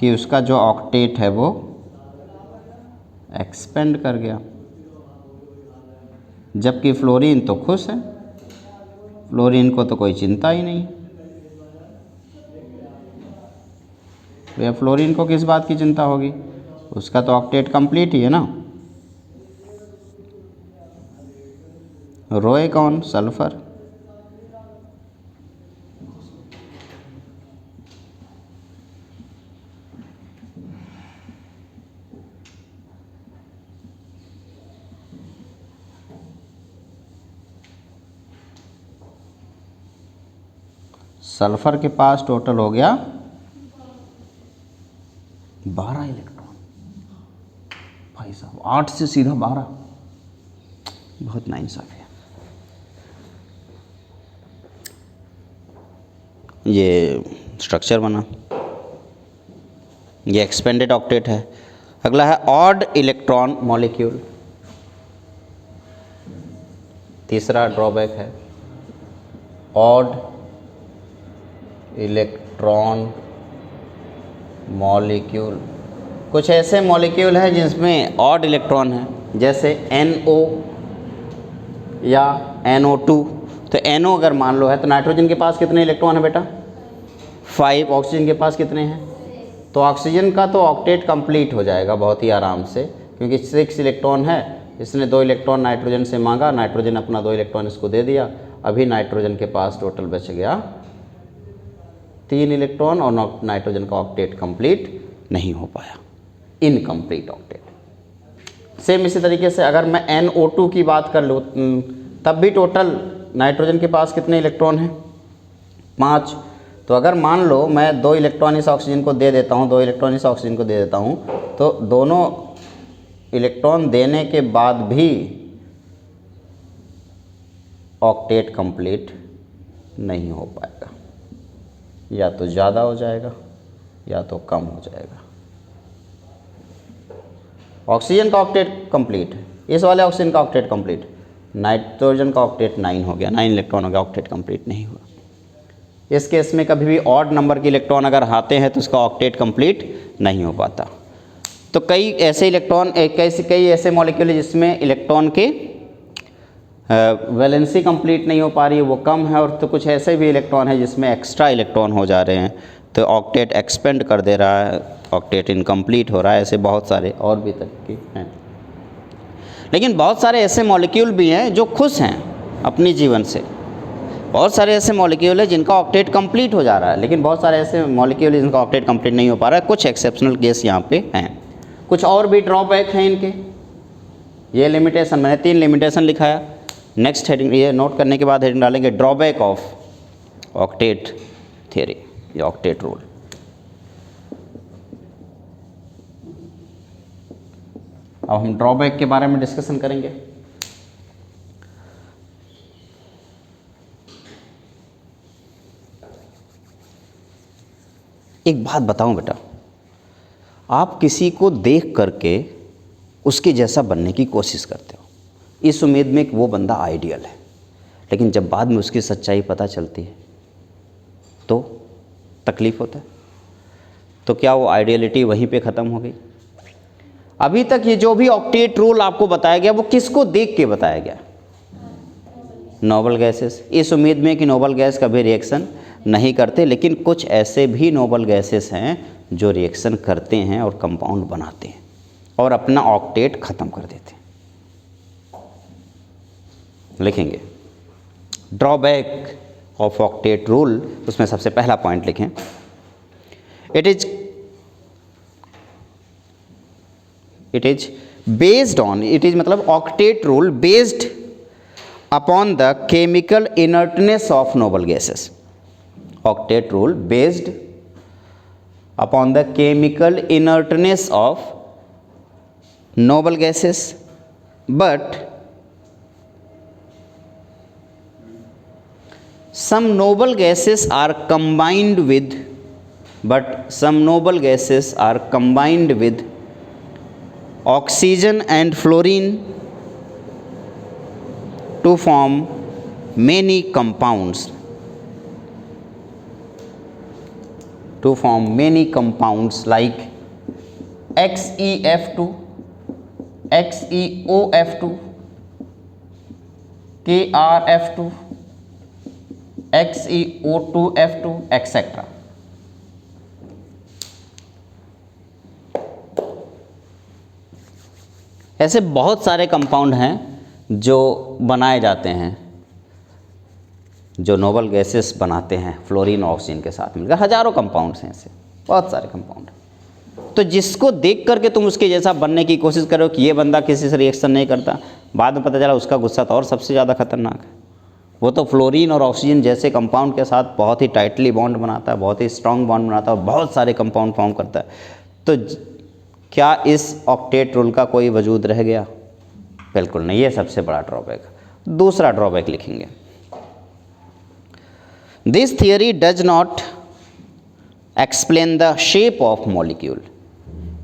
कि उसका जो ऑक्टेट है वो एक्सपेंड कर गया, जबकि फ्लोरीन तो खुश है, फ्लोरीन को तो कोई चिंता ही नहीं। भैया फ्लोरीन को किस बात की चिंता होगी, उसका तो ऑक्टेट कंप्लीट ही है ना। रोए कौन, सल्फर। सल्फर के पास टोटल हो गया 12 इलेक्ट्रॉन। भाई साहब 8 से सीधा 12, बहुत नाइंसाफ़ी है। ये स्ट्रक्चर बना, ये एक्सपेंडेड ऑक्टेट है। अगला है ऑड इलेक्ट्रॉन मॉलिक्यूल। तीसरा ड्रॉबैक है ऑड इलेक्ट्रॉन मॉलिक्यूल। कुछ ऐसे मॉलिक्यूल हैं जिसमें ऑड इलेक्ट्रॉन है, जैसे NO या NO2। तो NO अगर मान लो है तो नाइट्रोजन के पास कितने इलेक्ट्रॉन है बेटा, 5। ऑक्सीजन के पास कितने हैं, तो ऑक्सीजन का तो ऑक्टेट कंप्लीट हो जाएगा बहुत ही आराम से, क्योंकि 6 इलेक्ट्रॉन है। इसने 2 इलेक्ट्रॉन नाइट्रोजन से मांगा, नाइट्रोजन अपना 2 इलेक्ट्रॉन इसको दे दिया। अभी नाइट्रोजन के पास टोटल बच गया 3 इलेक्ट्रॉन और नाइट्रोजन का ऑक्टेट कंप्लीट नहीं हो पाया, इनकम्प्लीट ऑक्टेट। सेम इसी तरीके से अगर मैं NO2 की बात कर लूँ तब भी टोटल नाइट्रोजन के पास कितने इलेक्ट्रॉन हैं, 5। तो अगर मान लो मैं 2 इलेक्ट्रॉन इस ऑक्सीजन को दे देता हूँ, 2 इलेक्ट्रॉन इस ऑक्सीजन को दे देता हूँ, तो दोनों इलेक्ट्रॉन देने के बाद भी ऑक्टेट कंप्लीट नहीं हो पाएगा, या तो ज़्यादा हो जाएगा या तो कम हो जाएगा। ऑक्सीजन का ऑक्टेट कंप्लीट, इस वाले ऑक्सीजन का ऑक्टेट कंप्लीट, नाइट्रोजन का ऑक्टेट 9 हो गया, 9 इलेक्ट्रॉन हो गया, ऑक्टेट कंप्लीट नहीं हुआ। इस केस में कभी भी ऑड नंबर के इलेक्ट्रॉन अगर आते हैं तो उसका ऑक्टेट कंप्लीट नहीं हो पाता। तो कई ऐसे इलेक्ट्रॉन कई ऐसे मॉलिक्यूल है जिसमें इलेक्ट्रॉन के वैलेंसी कंप्लीट नहीं हो पा रही है, वो कम है, और तो कुछ ऐसे भी इलेक्ट्रॉन है जिसमें एक्स्ट्रा इलेक्ट्रॉन हो जा रहे हैं, तो ऑक्टेट एक्सपेंड कर दे रहा है, ऑक्टेट इनकम्प्लीट हो रहा है। ऐसे बहुत सारे और भी तरीके हैं, लेकिन बहुत सारे ऐसे मॉलिक्यूल भी हैं जो खुश हैं अपनी जीवन से। बहुत सारे ऐसे मॉलिक्यूल हैं जिनका ऑक्टेट कंप्लीट हो जा रहा है, लेकिन बहुत सारे ऐसे मॉलिक्यूल जिनका ऑक्टेट कंप्लीट नहीं हो पा रहा है। कुछ एक्सेप्शनल केस यहाँ पे हैं, कुछ और भी ड्रॉबैक हैं इनके। ये लिमिटेशन, मैंने 3 लिमिटेशन लिखाया। नेक्स्ट हेडिंग ये नोट करने के बाद हेडिंग डालेंगे ड्रॉबैक ऑफ ऑक्टेट थियरी या ऑक्टेट रूल। अब हम ड्रॉबैक के बारे में डिस्कशन करेंगे। एक बात बताऊं बेटा, आप किसी को देख करके उसके जैसा बनने की कोशिश करते हो इस उम्मीद में कि वो बंदा आइडियल है, लेकिन जब बाद में उसकी सच्चाई पता चलती है तो तकलीफ़ होता है। तो क्या वो आइडियलिटी वहीं पे ख़त्म हो गई? अभी तक ये जो भी ऑक्टेट रूल आपको बताया गया वो किसको देख के बताया गया? नोबल गैसेस, इस उम्मीद में कि नोबल गैस कभी रिएक्शन नहीं करते, लेकिन कुछ ऐसे भी नोबल गैसेस हैं जो रिएक्शन करते हैं और कंपाउंड बनाते हैं और अपना ऑक्टेट ख़त्म कर देते हैं। लिखेंगे ड्रॉबैक ऑफ ऑक्टेट रूल, उसमें सबसे पहला पॉइंट लिखें, it is based on, it is मतलब octet rule based upon the chemical inertness of noble gases. Octet rule based upon the chemical inertness of noble gases, but some noble gases are combined with oxygen and fluorine to form many compounds like XeF2, XeOF2, KrF2, XeO2F2 etc. ऐसे बहुत सारे कंपाउंड हैं जो बनाए जाते हैं, जो नोबल गैसेस बनाते हैं फ्लोरीन ऑक्सीजन के साथ मिलकर। हजारों कंपाउंड्स हैं, ऐसे बहुत सारे कंपाउंड। तो जिसको देख करके तुम उसके जैसा बनने की कोशिश करो कि ये बंदा किसी से रिएक्शन नहीं करता, बाद में पता चला उसका गुस्सा तो और सबसे ज़्यादा खतरनाक है। वो तो फ्लोरीन और ऑक्सीजन जैसे कंपाउंड के साथ बहुत ही टाइटली बॉन्ड बनाता है, बहुत ही स्ट्रॉन्ग बॉन्ड बनाता है और बहुत सारे कंपाउंड फॉर्म करता है। तो क्या इस ऑक्टेट रूल का कोई वजूद रह गया? बिल्कुल नहीं। ये सबसे बड़ा ड्रॉबैक। दूसरा ड्रॉबैक लिखेंगे, this theory does not explain the shape of molecule.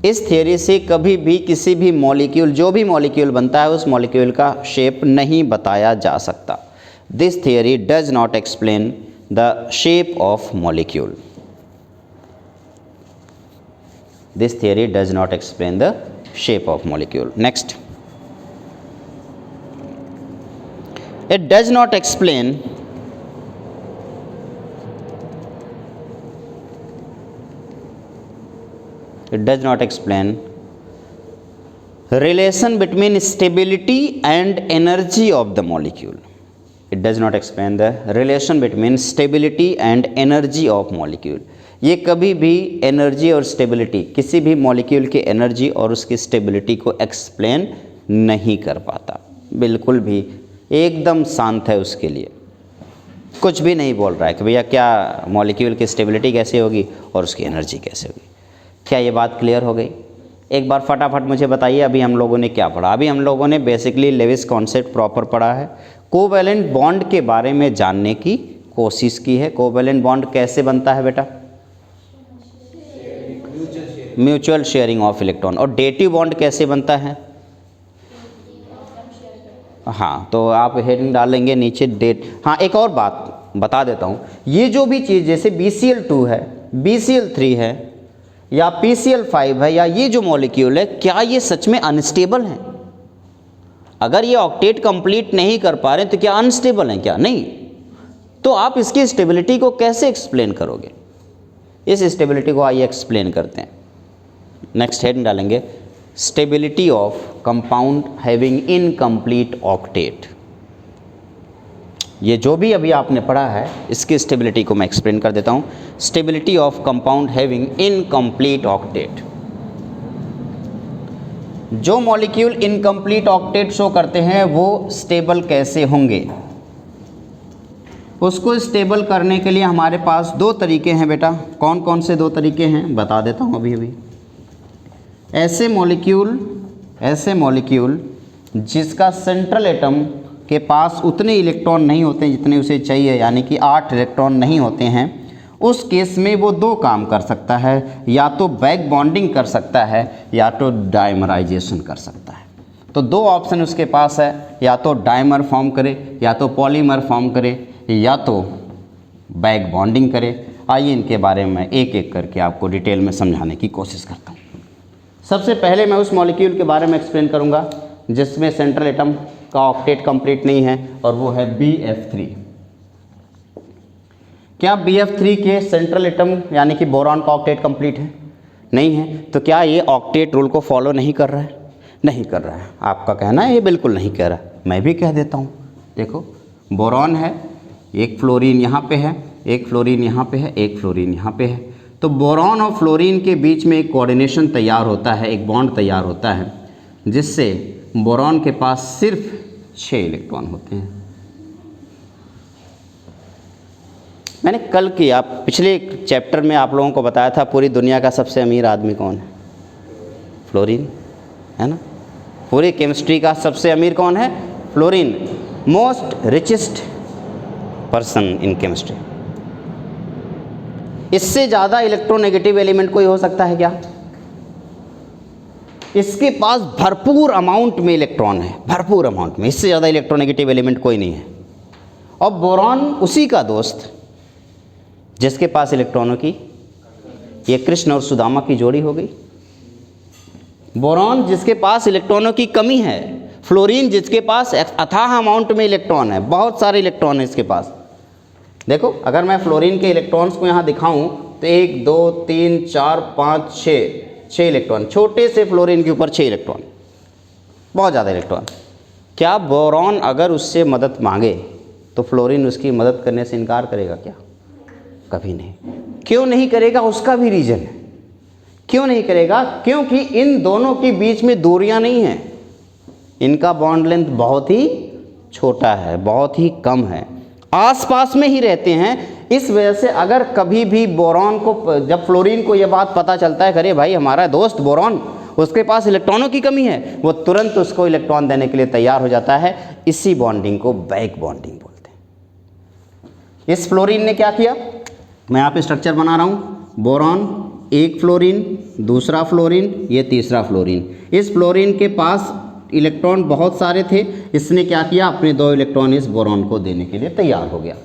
इस थियरी से कभी भी किसी भी मॉलिक्यूल, जो भी मॉलिक्यूल बनता है उस मॉलिक्यूल का शेप नहीं बताया जा सकता। This theory does not explain the shape of molecule. This theory does not explain the shape of molecule. Next, it does not explain relation between stability and energy of the molecule. It does not explain the relation between stability and energy of molecule. ये कभी भी एनर्जी और स्टेबिलिटी, किसी भी मॉलिक्यूल की एनर्जी और उसकी स्टेबिलिटी को एक्सप्लेन नहीं कर पाता। बिल्कुल भी एकदम शांत है उसके लिए, कुछ भी नहीं बोल रहा है कि भैया क्या मॉलिक्यूल की स्टेबिलिटी कैसे होगी और उसकी एनर्जी कैसे होगी। क्या ये बात क्लियर हो गई? एक बार फटाफट मुझे बताइए अभी हम लोगों ने क्या पढ़ा। अभी हम लोगों ने बेसिकली लेविस कॉन्सेप्ट प्रॉपर पढ़ा है, कोवैलेंट बॉन्ड के बारे में जानने की कोशिश की है। कोवैलेंट बॉन्ड कैसे बनता है बेटा? Mutual sharing of electron. और डेटिव बॉन्ड कैसे बनता है? हाँ, तो आप हेडिंग डालेंगे नीचे डेट। हाँ, एक और बात बता देता हूँ, ये जो भी चीज़ जैसे BCl2 है, BCl3 है या PCl5 है, या ये जो मॉलिक्यूल है, क्या ये सच में अनस्टेबल हैं? अगर ये ऑक्टेट कंप्लीट नहीं कर पा रहे तो क्या अनस्टेबल हैं? क्या नहीं? तो आप इसकी स्टेबिलिटी को कैसे एक्सप्लेन करोगे? इस स्टेबिलिटी को आइए एक्सप्लेन करते हैं। नेक्स्ट हेडिंग डालेंगे, stability of compound having incomplete octet. ये जो भी अभी आपने पढ़ा है इसकी स्टेबिलिटी को मैं एक्सप्लेन कर देता हूँ। Stability of compound having incomplete octet. जो मॉलिक्यूल इनकम्प्लीट ऑक्टेट शो करते हैं वो स्टेबल कैसे होंगे, उसको स्टेबल करने के लिए हमारे पास दो तरीके हैं बेटा। कौन कौन से दो तरीके हैं बता देता हूँ अभी अभी। ऐसे मॉलिक्यूल जिसका सेंट्रल एटम के पास उतने इलेक्ट्रॉन नहीं होते जितने उसे चाहिए, यानी कि 8 इलेक्ट्रॉन नहीं होते हैं, उस केस में वो दो काम कर सकता है, या तो बैक बॉन्डिंग कर सकता है या तो डाइमराइजेशन कर सकता है। तो दो ऑप्शन उसके पास है, या तो डाइमर फॉर्म करे या तो पॉलीमर फॉर्म करे या तो बैक बॉन्डिंग करे। आइए इनके बारे में एक एक करके आपको डिटेल में समझाने की कोशिश करता हूँ। सबसे पहले मैं उस मॉलिक्यूल के बारे में एक्सप्लेन करूँगा जिसमें सेंट्रल एटम का ऑक्टेट कंप्लीट नहीं है, और वो है BF3। क्या BF3 के सेंट्रल एटम यानी कि बोरॉन का ऑक्टेट कंप्लीट है? नहीं है। तो क्या ये ऑक्टेट रूल को फॉलो नहीं कर रहा है? नहीं कर रहा है। आपका कहना है ये बिल्कुल नहीं कह रहा, मैं भी कह देता हूँ। देखो बोरॉन है, एक फ्लोरीन यहाँ पे है, एक फ्लोरीन यहाँ पे है, एक फ्लोरीन यहाँ पे है। तो बोरॉन और फ्लोरीन के बीच में एक कोऑर्डिनेशन तैयार होता है, एक बॉन्ड तैयार होता है, जिससे बोरॉन के पास सिर्फ 6 इलेक्ट्रॉन होते हैं। मैंने कल की पिछले चैप्टर में आप लोगों को बताया था पूरी दुनिया का सबसे अमीर आदमी कौन है? फ्लोरीन, है ना। पूरी केमिस्ट्री का सबसे अमीर कौन है? Fluorine, most richest person in chemistry. इससे ज़्यादा इलेक्ट्रोनेगेटिव एलिमेंट कोई हो सकता है क्या? इसके पास भरपूर अमाउंट में इलेक्ट्रॉन है, भरपूर अमाउंट में, इससे ज़्यादा इलेक्ट्रोनेगेटिव एलिमेंट कोई नहीं है। और बोरॉन उसी का दोस्त जिसके पास इलेक्ट्रॉनों की, ये कृष्ण और सुदामा की जोड़ी हो गई। बोरॉन जिसके पास इलेक्ट्रॉनों की कमी है, फ्लोरीन जिसके पास अथाह अमाउंट में इलेक्ट्रॉन है, बहुत सारे इलेक्ट्रॉन है इसके पास। देखो अगर मैं फ्लोरीन के इलेक्ट्रॉन्स को यहाँ दिखाऊं तो 1 2 3 4 5 6 इलेक्ट्रॉन, छोटे से फ्लोरीन के ऊपर 6 इलेक्ट्रॉन, बहुत ज़्यादा इलेक्ट्रॉन। क्या बोरॉन अगर उससे मदद मांगे तो फ्लोरीन उसकी मदद करने से इनकार करेगा क्या? कभी नहीं। क्यों नहीं करेगा? उसका भी रीज़न है। क्यों नहीं करेगा? क्योंकि इन दोनों के बीच में दूरियां नहीं हैं, इनका बॉन्ड लेंथ बहुत ही छोटा है, बहुत ही कम है, आसपास में ही रहते हैं। इस वजह से अगर कभी भी बोरॉन को, जब फ्लोरीन को यह बात पता चलता है अरे भाई हमारा दोस्त बोरॉन, उसके पास इलेक्ट्रॉनों की कमी है, वो तुरंत उसको इलेक्ट्रॉन देने के लिए तैयार हो जाता है। इसी बॉन्डिंग को बैक बॉन्डिंग बोलते हैं। इस फ्लोरीन ने क्या किया, मैं यहाँ पे स्ट्रक्चर बना रहा हूँ, बोरॉन, एक फ्लोरीन, दूसरा फ्लोरीन, ये तीसरा फ्लोरीन। इस फ्लोरीन के पास इलेक्ट्रॉन बहुत सारे थे, इसने क्या किया, अपने 2 इलेक्ट्रॉन इस बोरॉन को देने के लिए तैयार हो गया।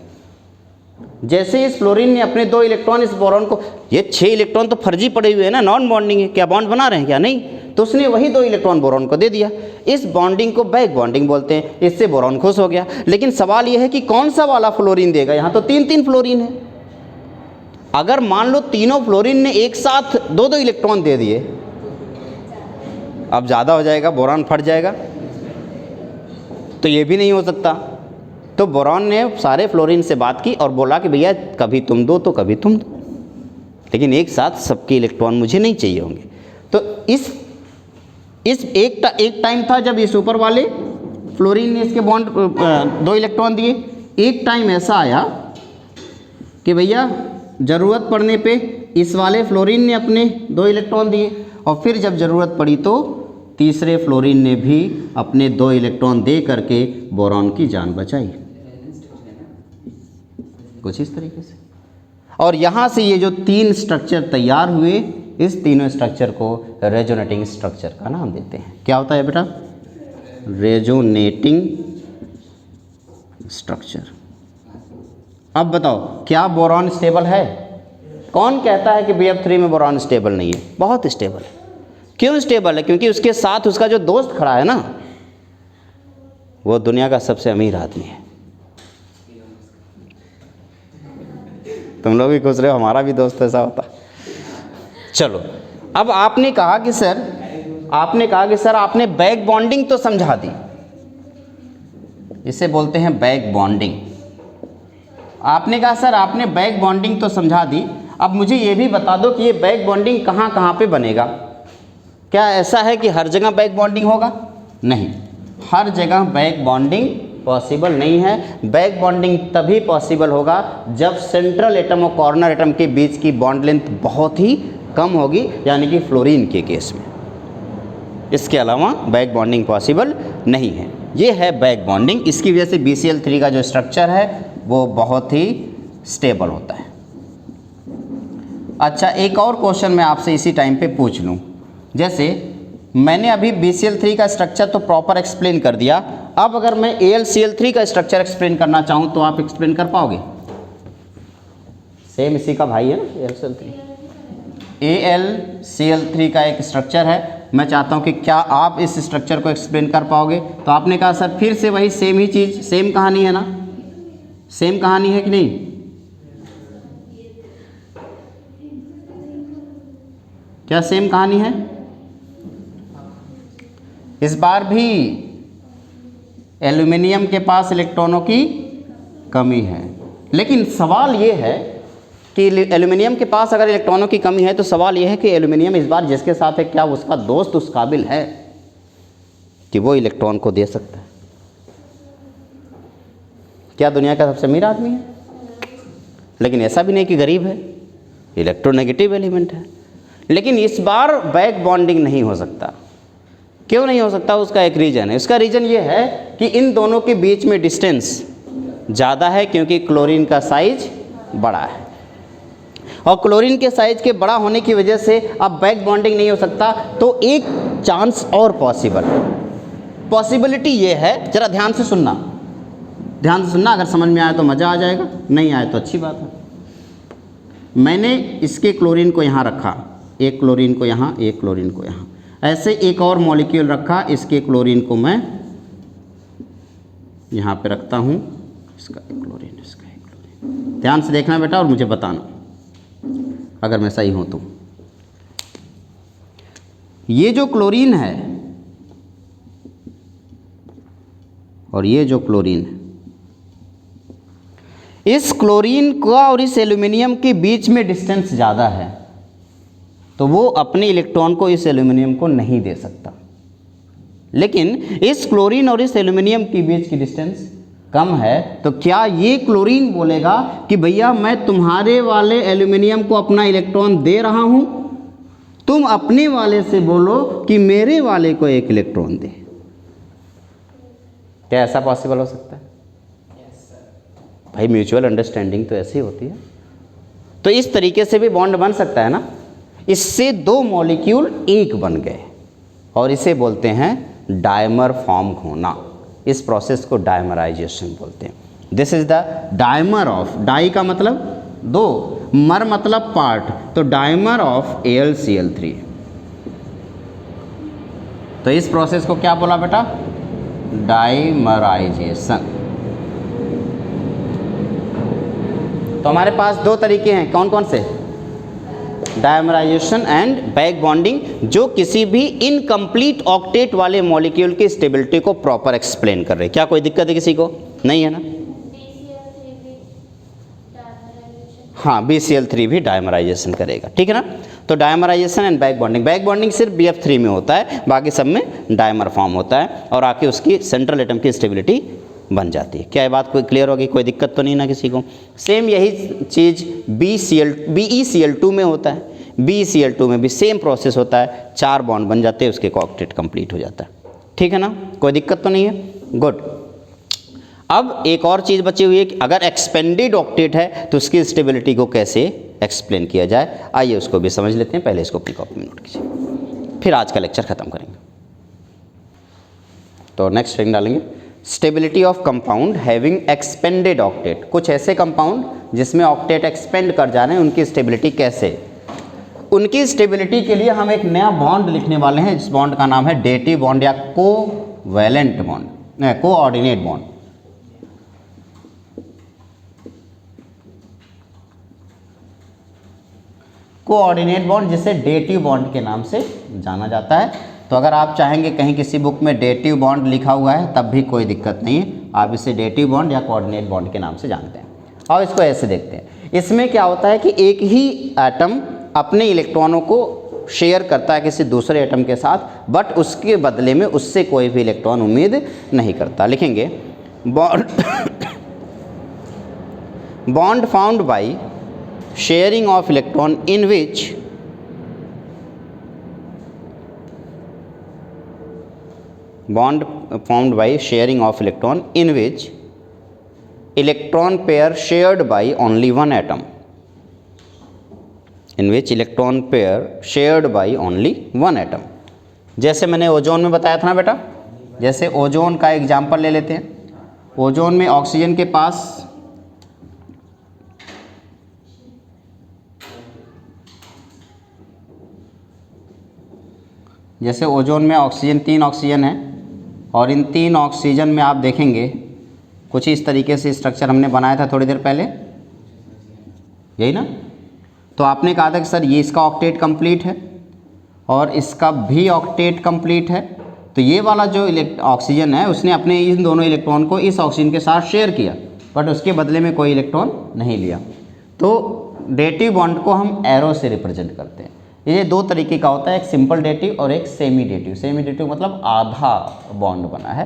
जैसे इस फ्लोरीन ने अपने 2 इलेक्ट्रॉन इस बोरॉन को, ये 6 इलेक्ट्रॉन तो फर्जी पड़े हुए हैं ना, नॉन बॉन्डिंग है, क्या बॉन्ड बना रहे हैं क्या? नहीं। तो उसने वही 2 इलेक्ट्रॉन बोरॉन को दे दिया। इस बॉन्डिंग को बैक बॉन्डिंग बोलते हैं। इससे बोरॉन खुश हो गया। लेकिन सवाल यह है कि कौन सा वाला फ्लोरीन देगा? यहाँ तो 3 फ्लोरीन है। अगर मान लो तीनों फ्लोरीन ने एक साथ 2 इलेक्ट्रॉन दे दिए, अब ज़्यादा हो जाएगा, बोरॉन फट जाएगा, तो ये भी नहीं हो सकता। तो बोरॉन ने सारे फ्लोरीन से बात की और बोला कि भैया कभी तुम दो तो कभी तुम दो, लेकिन एक साथ सबके इलेक्ट्रॉन मुझे नहीं चाहिए होंगे। तो इस एक टाइम था जब इस ऊपर वाले फ्लोरीन ने इसके बॉन्ड 2 इलेक्ट्रॉन दिए। एक टाइम ऐसा आया कि भैया ज़रूरत पड़ने पे इस वाले फ्लोरीन ने अपने 2 इलेक्ट्रॉन दिए, और फिर जब ज़रूरत पड़ी तो तीसरे फ्लोरीन ने भी अपने 2 इलेक्ट्रॉन दे करके बोरॉन की जान बचाई, कुछ इस तरीके से। और यहाँ से ये जो 3 स्ट्रक्चर तैयार हुए, इस तीनों स्ट्रक्चर को रेजोनेटिंग स्ट्रक्चर का नाम देते हैं। क्या होता है बेटा? Resonating structure. अब बताओ क्या बोरॉन स्टेबल है? कौन कहता है कि BF3 में बोरॉन स्टेबल नहीं है? बहुत स्टेबल है। क्यों स्टेबल है? क्योंकि उसके साथ उसका जो दोस्त खड़ा है ना, वो दुनिया का सबसे अमीर आदमी है। तुम लोग भी खुश रहे हो, हमारा भी दोस्त ऐसा होता। चलो, अब आपने कहा कि सर आपने बैक बॉन्डिंग तो समझा दी, इसे बोलते हैं बैक बॉन्डिंग। आपने कहा सर आपने बैक बॉन्डिंग तो समझा दी, अब मुझे ये भी बता दो कि ये बैक बॉन्डिंग कहाँ कहाँ पे बनेगा। क्या ऐसा है कि हर जगह बैक बॉन्डिंग होगा? नहीं, हर जगह बैक बॉन्डिंग पॉसिबल नहीं है। बैक बॉन्डिंग तभी पॉसिबल होगा जब सेंट्रल एटम और कॉर्नर एटम के बीच की बॉन्ड लेंथ बहुत ही कम होगी, यानी कि फ्लोरीन के केस में। इसके अलावा बैक बॉन्डिंग पॉसिबल नहीं है। ये है बैक बॉन्डिंग। इसकी वजह से BCl3 का जो स्ट्रक्चर है वो बहुत ही स्टेबल होता है। अच्छा, एक और क्वेश्चन मैं आपसे इसी टाइम पे पूछ लूँ। जैसे मैंने अभी BCl3 का स्ट्रक्चर तो प्रॉपर एक्सप्लेन कर दिया, अब अगर मैं AlCl3 का स्ट्रक्चर एक्सप्लेन करना चाहूँ तो आप एक्सप्लेन कर पाओगे? सेम इसी का भाई है ना AlCl3। AlCl3 का एक स्ट्रक्चर है, मैं चाहता हूँ कि क्या आप इस स्ट्रक्चर को एक्सप्लेन कर पाओगे? तो आपने कहा सर फिर से वही सेम ही चीज़, सेम कहानी है ना? सेम कहानी है कि नहीं? क्या सेम कहानी है? इस बार भी एल्यूमिनियम के पास इलेक्ट्रॉनों की कमी है, लेकिन सवाल ये है कि एल्यूमिनियम के पास अगर इलेक्ट्रॉनों की कमी है तो सवाल ये है कि एल्यूमिनियम इस बार जिसके साथ है क्या उसका दोस्त उस काबिल है कि वो इलेक्ट्रॉन को दे सकता है? क्या दुनिया का सबसे अमीर आदमी है? लेकिन ऐसा भी नहीं कि गरीब है, इलेक्ट्रोनेगेटिव एलिमेंट है। लेकिन इस बार बैक बॉन्डिंग नहीं हो सकता। क्यों नहीं हो सकता? उसका एक रीज़न है। उसका रीज़न ये है कि इन दोनों के बीच में डिस्टेंस ज़्यादा है, क्योंकि क्लोरीन का साइज बड़ा है, और क्लोरीन के साइज के बड़ा होने की वजह से अब बैक बॉन्डिंग नहीं हो सकता। तो एक चांस और पॉसिबिलिटी ये है, जरा ध्यान से सुनना, अगर समझ में आया तो मज़ा आ जाएगा, नहीं आया तो अच्छी बात है। मैंने इसके क्लोरीन को यहाँ रखा, एक क्लोरीन को यहाँ, एक क्लोरीन को यहाँ, ऐसे एक और मॉलिक्यूल रखा, इसके क्लोरीन को मैं यहाँ पे रखता हूँ, इसका एक क्लोरीन, इसका एक क्लोरीन। ध्यान से देखना बेटा और मुझे बताना अगर मैं सही हूँ तो। ये जो क्लोरीन है और ये जो क्लोरीन है, इस क्लोरीन का और इस एल्यूमिनियम के बीच में डिस्टेंस ज़्यादा है, तो वो अपने इलेक्ट्रॉन को इस एल्यूमिनियम को नहीं दे सकता। लेकिन इस क्लोरीन और इस एल्यूमिनियम के बीच की डिस्टेंस कम है, तो क्या ये क्लोरीन बोलेगा कि भैया मैं तुम्हारे वाले एल्यूमिनियम को अपना इलेक्ट्रॉन दे रहा हूं, तुम अपने वाले से बोलो कि मेरे वाले को एक इलेक्ट्रॉन दे? क्या ऐसा पॉसिबल हो सकता है? भाई म्यूचुअल अंडरस्टैंडिंग तो ऐसी होती है। तो इस तरीके से भी बॉन्ड बन सकता है ना। इससे दो मॉलिक्यूल एक बन गए और इसे बोलते हैं डायमर फॉर्म होना। इस प्रोसेस को डायमराइजेशन बोलते हैं। This is the dimer of, di का मतलब दो, मर मतलब पार्ट, तो डायमर ऑफ AlCl3। तो इस प्रोसेस को क्या बोला बेटा? डायमराइजेशन। तो हमारे पास दो तरीके हैं, कौन कौन से? डायमराइजेशन एंड बैक बॉन्डिंग, जो किसी भी इनकम्प्लीट ऑक्टेट वाले मॉलिक्यूल की स्टेबिलिटी को प्रॉपर एक्सप्लेन कर रहे हैं। क्या कोई दिक्कत है किसी को? नहीं है ना? हाँ, BCl3 भी डायमराइजेशन करेगा, ठीक है ना। तो dimerisation and back bonding, back bonding सिर्फ BF3 में होता है, बाकी सब में डायमर फॉर्म होता है और आके उसकी सेंट्रल एटम की स्टेबिलिटी बन जाती है। क्या ये बात कोई क्लियर होगी? कोई दिक्कत तो नहीं ना किसी को? सेम यही चीज़ BeCl2 में होता है। BeCl2 में भी सेम प्रोसेस होता है, 4 बॉन्ड बन जाते हैं, उसके ऑक्टेट कंप्लीट हो जाता है, ठीक है ना। कोई दिक्कत तो नहीं है? गुड। अब एक और चीज़ बची हुई है कि अगर एक्सपेंडेड ऑक्टेट है तो उसकी स्टेबिलिटी को कैसे एक्सप्लेन किया जाए। आइए उसको भी समझ लेते हैं। पहले इसको अपनी कॉपी में नोट कीजिए, फिर आज का लेक्चर ख़त्म करेंगे। तो नेक्स्ट हेडिंग डालेंगे, stability of compound having expanded octet. कुछ ऐसे कंपाउंड जिसमें ऑक्टेट एक्सपेंड कर जा रहे हैं, उनकी स्टेबिलिटी कैसे? उनकी स्टेबिलिटी के लिए हम एक नया बॉन्ड लिखने वाले हैं। इस बॉन्ड का नाम है डेटिव बॉन्ड या covalent bond, coordinate bond. Coordinate bond जिसे डेटिव बॉन्ड के नाम से जाना जाता है। तो अगर आप चाहेंगे कहीं किसी बुक में डेटिव बॉन्ड लिखा हुआ है तब भी कोई दिक्कत नहीं है, आप इसे डेटिव बॉन्ड या कोऑर्डिनेट बॉन्ड के नाम से जानते हैं। और इसको ऐसे देखते हैं, इसमें क्या होता है कि एक ही एटम अपने इलेक्ट्रॉनों को शेयर करता है किसी दूसरे एटम के साथ, बट उसके बदले में उससे कोई भी इलेक्ट्रॉन उम्मीद नहीं करता। लिखेंगे bond found by sharing of electron in which bond formed by sharing of electron in which electron pair shared by only one atom, in which electron pair shared by only one atom। जैसे मैंने ओजोन में बताया था ना बेटा, जैसे ओजोन का एग्जाम्पल ले लेते हैं। ओजोन में ऑक्सीजन के पास जैसे ओजोन में ऑक्सीजन 3 ऑक्सीजन है और इन 3 ऑक्सीजन में आप देखेंगे कुछ इस तरीके से स्ट्रक्चर हमने बनाया था थोड़ी देर पहले, यही ना। तो आपने कहा था कि सर ये इसका ऑक्टेट कंप्लीट है और इसका भी ऑक्टेट कंप्लीट है। तो ये वाला जो ऑक्सीजन है उसने अपने इन दोनों इलेक्ट्रॉन को इस ऑक्सीजन के साथ शेयर किया, बट उसके बदले में कोई इलेक्ट्रॉन नहीं लिया। तो डेटिव बॉन्ड को हम एरो से रिप्रेजेंट करते हैं। ये 2 तरीके का होता है, एक सिंपल डेटिव और एक सेमी डेटिव। सेमी डेटिव मतलब आधा बॉन्ड बना है।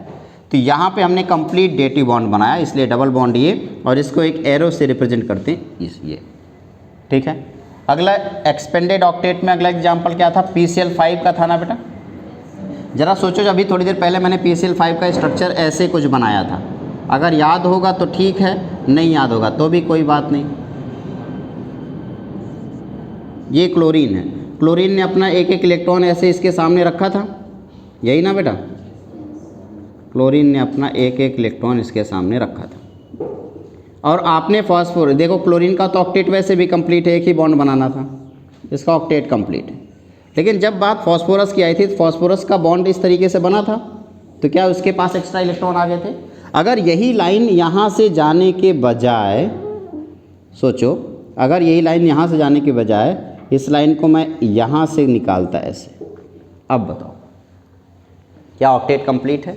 तो यहाँ पे हमने कंप्लीट डेटिव बॉन्ड बनाया, इसलिए डबल बॉन्ड ये, और इसको एक एरो से रिप्रेजेंट करते हैं इस ये। ठीक है। अगला एक्सपेंडेड ऑक्टेट में अगला एग्जांपल क्या था, PCl5 का था ना बेटा। ज़रा सोचो, अभी थोड़ी देर पहले मैंने PCl5 का स्ट्रक्चर ऐसे कुछ बनाया था। अगर याद होगा तो ठीक है, नहीं याद होगा तो भी कोई बात नहीं। ये क्लोरीन है, क्लोरीन ने अपना एक एक इलेक्ट्रॉन ऐसे इसके सामने रखा था, यही ना बेटा। क्लोरीन ने अपना एक एक इलेक्ट्रॉन इसके सामने रखा था। और आपने फॉस्फोरस, देखो क्लोरीन का तो ऑक्टेट वैसे भी कंप्लीट है, एक ही बॉन्ड बनाना था, इसका ऑक्टेट कंप्लीट है। लेकिन जब बात फॉस्फोरस की आई थी तो फॉस्फोरस का बॉन्ड इस तरीके से बना था, तो क्या उसके पास एक्स्ट्रा इलेक्ट्रॉन आ गए थे? अगर यही लाइन यहाँ से जाने के बजाय, सोचो अगर यही लाइन यहाँ से जाने के बजाय इस लाइन को मैं यहाँ से निकालता ऐसे, अब बताओ क्या ऑक्टेट कंप्लीट है?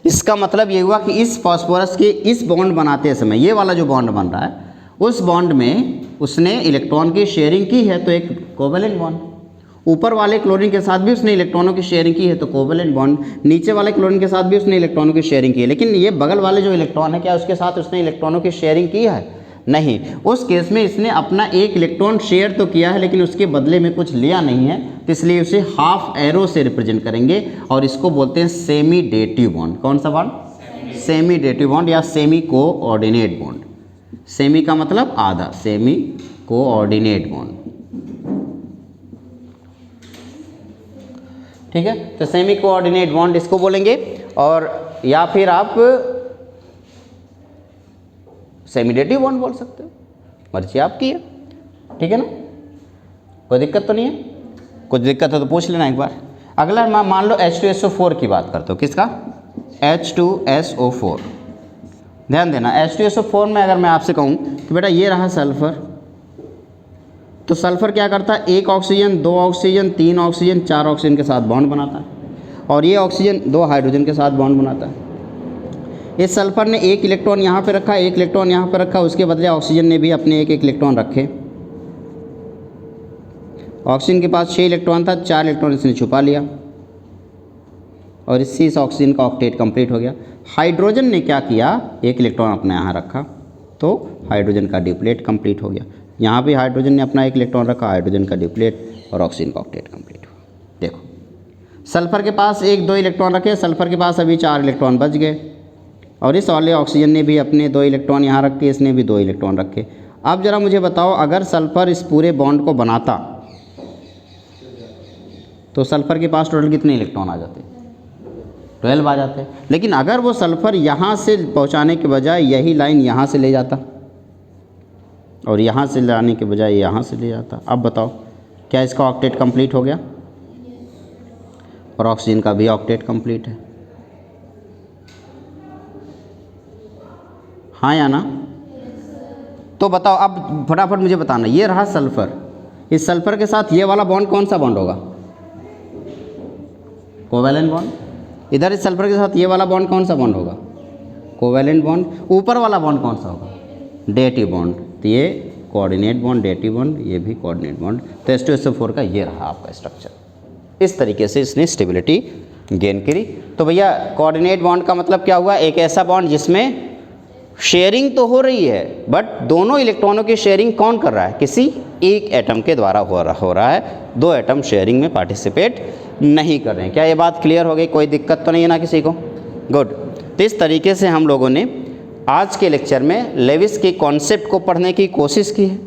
इसका मतलब ये हुआ कि इस फॉस्फोरस के इस बॉन्ड बनाते समय, ये वाला जो बॉन्ड बन रहा है, उस बॉन्ड में उसने इलेक्ट्रॉन की शेयरिंग की है, तो एक कोवेलेंट बॉन्ड। ऊपर वाले क्लोरीन के साथ भी उसने इलेक्ट्रॉनों की शेयरिंग की है, तो कोवेलेंट बॉन्ड। नीचे वाले क्लोरीन के साथ भी उसने इलेक्ट्रॉनों की शेयरिंग की है। लेकिन ये बगल वाले जो इलेक्ट्रॉन है, क्या उसके साथ उसने इलेक्ट्रॉनों की शेयरिंग की है? नहीं। उस केस में इसने अपना एक इलेक्ट्रॉन शेयर तो किया है, लेकिन उसके बदले में कुछ लिया नहीं है, तो इसलिए उसे हाफ एरो से रिप्रेजेंट करेंगे और इसको बोलते हैं सेमी डेटिव बॉन्ड। कौन सा बॉन्ड? सेमी डेटिव बॉन्ड या सेमी कोऑर्डिनेट बॉन्ड। सेमी का मतलब आधा, सेमी कोऑर्डिनेट बॉन्ड। ठीक है, तो सेमी कोऑर्डिनेट बॉन्ड इसको बोलेंगे, और या फिर आप सेमी डेटिव बॉन्ड बोल सकते हो, मर्जी आपकी है। ठीक है ना, कोई दिक्कत तो नहीं है? कुछ दिक्कत है तो पूछ लेना एक बार। अगला मैं मान लो H2SO4 की बात करता हूँ। किसका? H2SO4। ध्यान देना, H2SO4 में अगर मैं आपसे कहूँ कि बेटा ये रहा सल्फर, तो सल्फर क्या करता है? 1 ऑक्सीजन, 2 ऑक्सीजन, 3 ऑक्सीजन, 4 ऑक्सीजन के साथ बॉन्ड बनाता है, और ये ऑक्सीजन 2 हाइड्रोजन के साथ बॉन्ड बनाता है। इस सल्फर ने एक इलेक्ट्रॉन यहाँ पे रखा, एक इलेक्ट्रॉन यहाँ पे रखा, उसके बदले ऑक्सीजन ने भी अपने एक एक इलेक्ट्रॉन रखे। ऑक्सीजन के पास 6 इलेक्ट्रॉन था, 4 इलेक्ट्रॉन इसने छुपा लिया, और इससे इस ऑक्सीजन का ऑक्टेट कंप्लीट हो गया। हाइड्रोजन ने क्या किया? एक इलेक्ट्रॉन अपने यहाँ रखा, तो हाइड्रोजन का ड्यूप्लेट कंप्लीट हो गया। यहाँ भी हाइड्रोजन ने अपना एक इलेक्ट्रॉन रखा, हाइड्रोजन का ड्यूप्लेट, और ऑक्सीजन का ऑक्टेट कंप्लीट हुआ। देखो, सल्फर के पास 1-2 इलेक्ट्रॉन रखे, सल्फर के पास अभी 4 इलेक्ट्रॉन बच गए, और इस वाले ऑक्सीजन ने भी अपने 2 इलेक्ट्रॉन यहाँ रखे, इसने भी 2 इलेक्ट्रॉन रखे। अब ज़रा मुझे बताओ, अगर सल्फर इस पूरे बॉन्ड को बनाता तो सल्फर के पास टोटल कितने इलेक्ट्रॉन आ जाते? 12 आ जाते। लेकिन अगर वो सल्फर यहाँ से पहुँचाने के बजाय यही लाइन यहाँ से ले जाता, और यहाँ से लाने के बजाय यहाँ से ले जाता, अब बताओ क्या इसका ऑक्टेट कंप्लीट हो गया? और ऑक्सीजन का भी ऑक्टेट कंप्लीट है, हाँ या ना? तो बताओ, अब फटाफट मुझे बताना। ये रहा सल्फर, इस सल्फर के साथ ये वाला बॉन्ड कौन सा बॉन्ड होगा? Covalent bond. इधर इस सल्फर के साथ ये वाला बॉन्ड कौन सा बॉन्ड होगा? Covalent bond. ऊपर वाला बॉन्ड कौन सा होगा? Dative bond. तो ये कोऑर्डिनेट बॉन्ड, डेटिव बॉन्ड, ये भी कोऑर्डिनेट बॉन्ड। तो H2SO4 का ये रहा आपका स्ट्रक्चर। इस तरीके से इसने स्टेबिलिटी गेन करी। तो भैया कोऑर्डिनेट बॉन्ड का मतलब क्या हुआ? एक ऐसा बॉन्ड जिसमें शेयरिंग तो हो रही है बट दोनों इलेक्ट्रॉनों की शेयरिंग कौन कर रहा है? किसी एक एटम के द्वारा हो रहा है, दो एटम शेयरिंग में पार्टिसिपेट नहीं कर रहे हैं। क्या ये बात क्लियर हो गई? कोई दिक्कत तो नहीं है ना किसी को? गुड। तो इस तरीके से हम लोगों ने आज के लेक्चर में लेविस के कॉन्सेप्ट को पढ़ने की कोशिश की है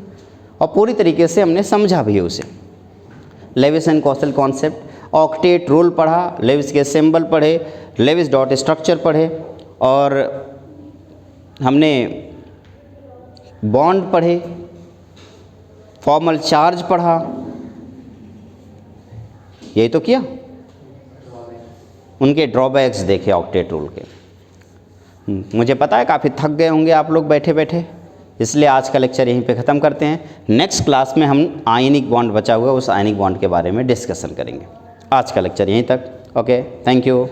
और पूरी तरीके से हमने समझा भी है उसे। Lewis and Kossel concept, octet rule पढ़ा, लेविस के सिंबल पढ़े, लेविस डॉट स्ट्रक्चर पढ़े और हमने बॉन्ड पढ़े, फॉर्मल चार्ज पढ़ा, यही तो किया। उनके ड्रॉबैक्स देखे ऑक्टेट रूल के। मुझे पता है काफ़ी थक गए होंगे आप लोग बैठे बैठे, इसलिए आज का लेक्चर यहीं पे ख़त्म करते हैं। नेक्स्ट क्लास में हम आयनिक बॉन्ड बचा हुआ है, उस आयनिक बॉन्ड के बारे में डिस्कशन करेंगे। आज का लेक्चर यहीं तक। Okay, thank you.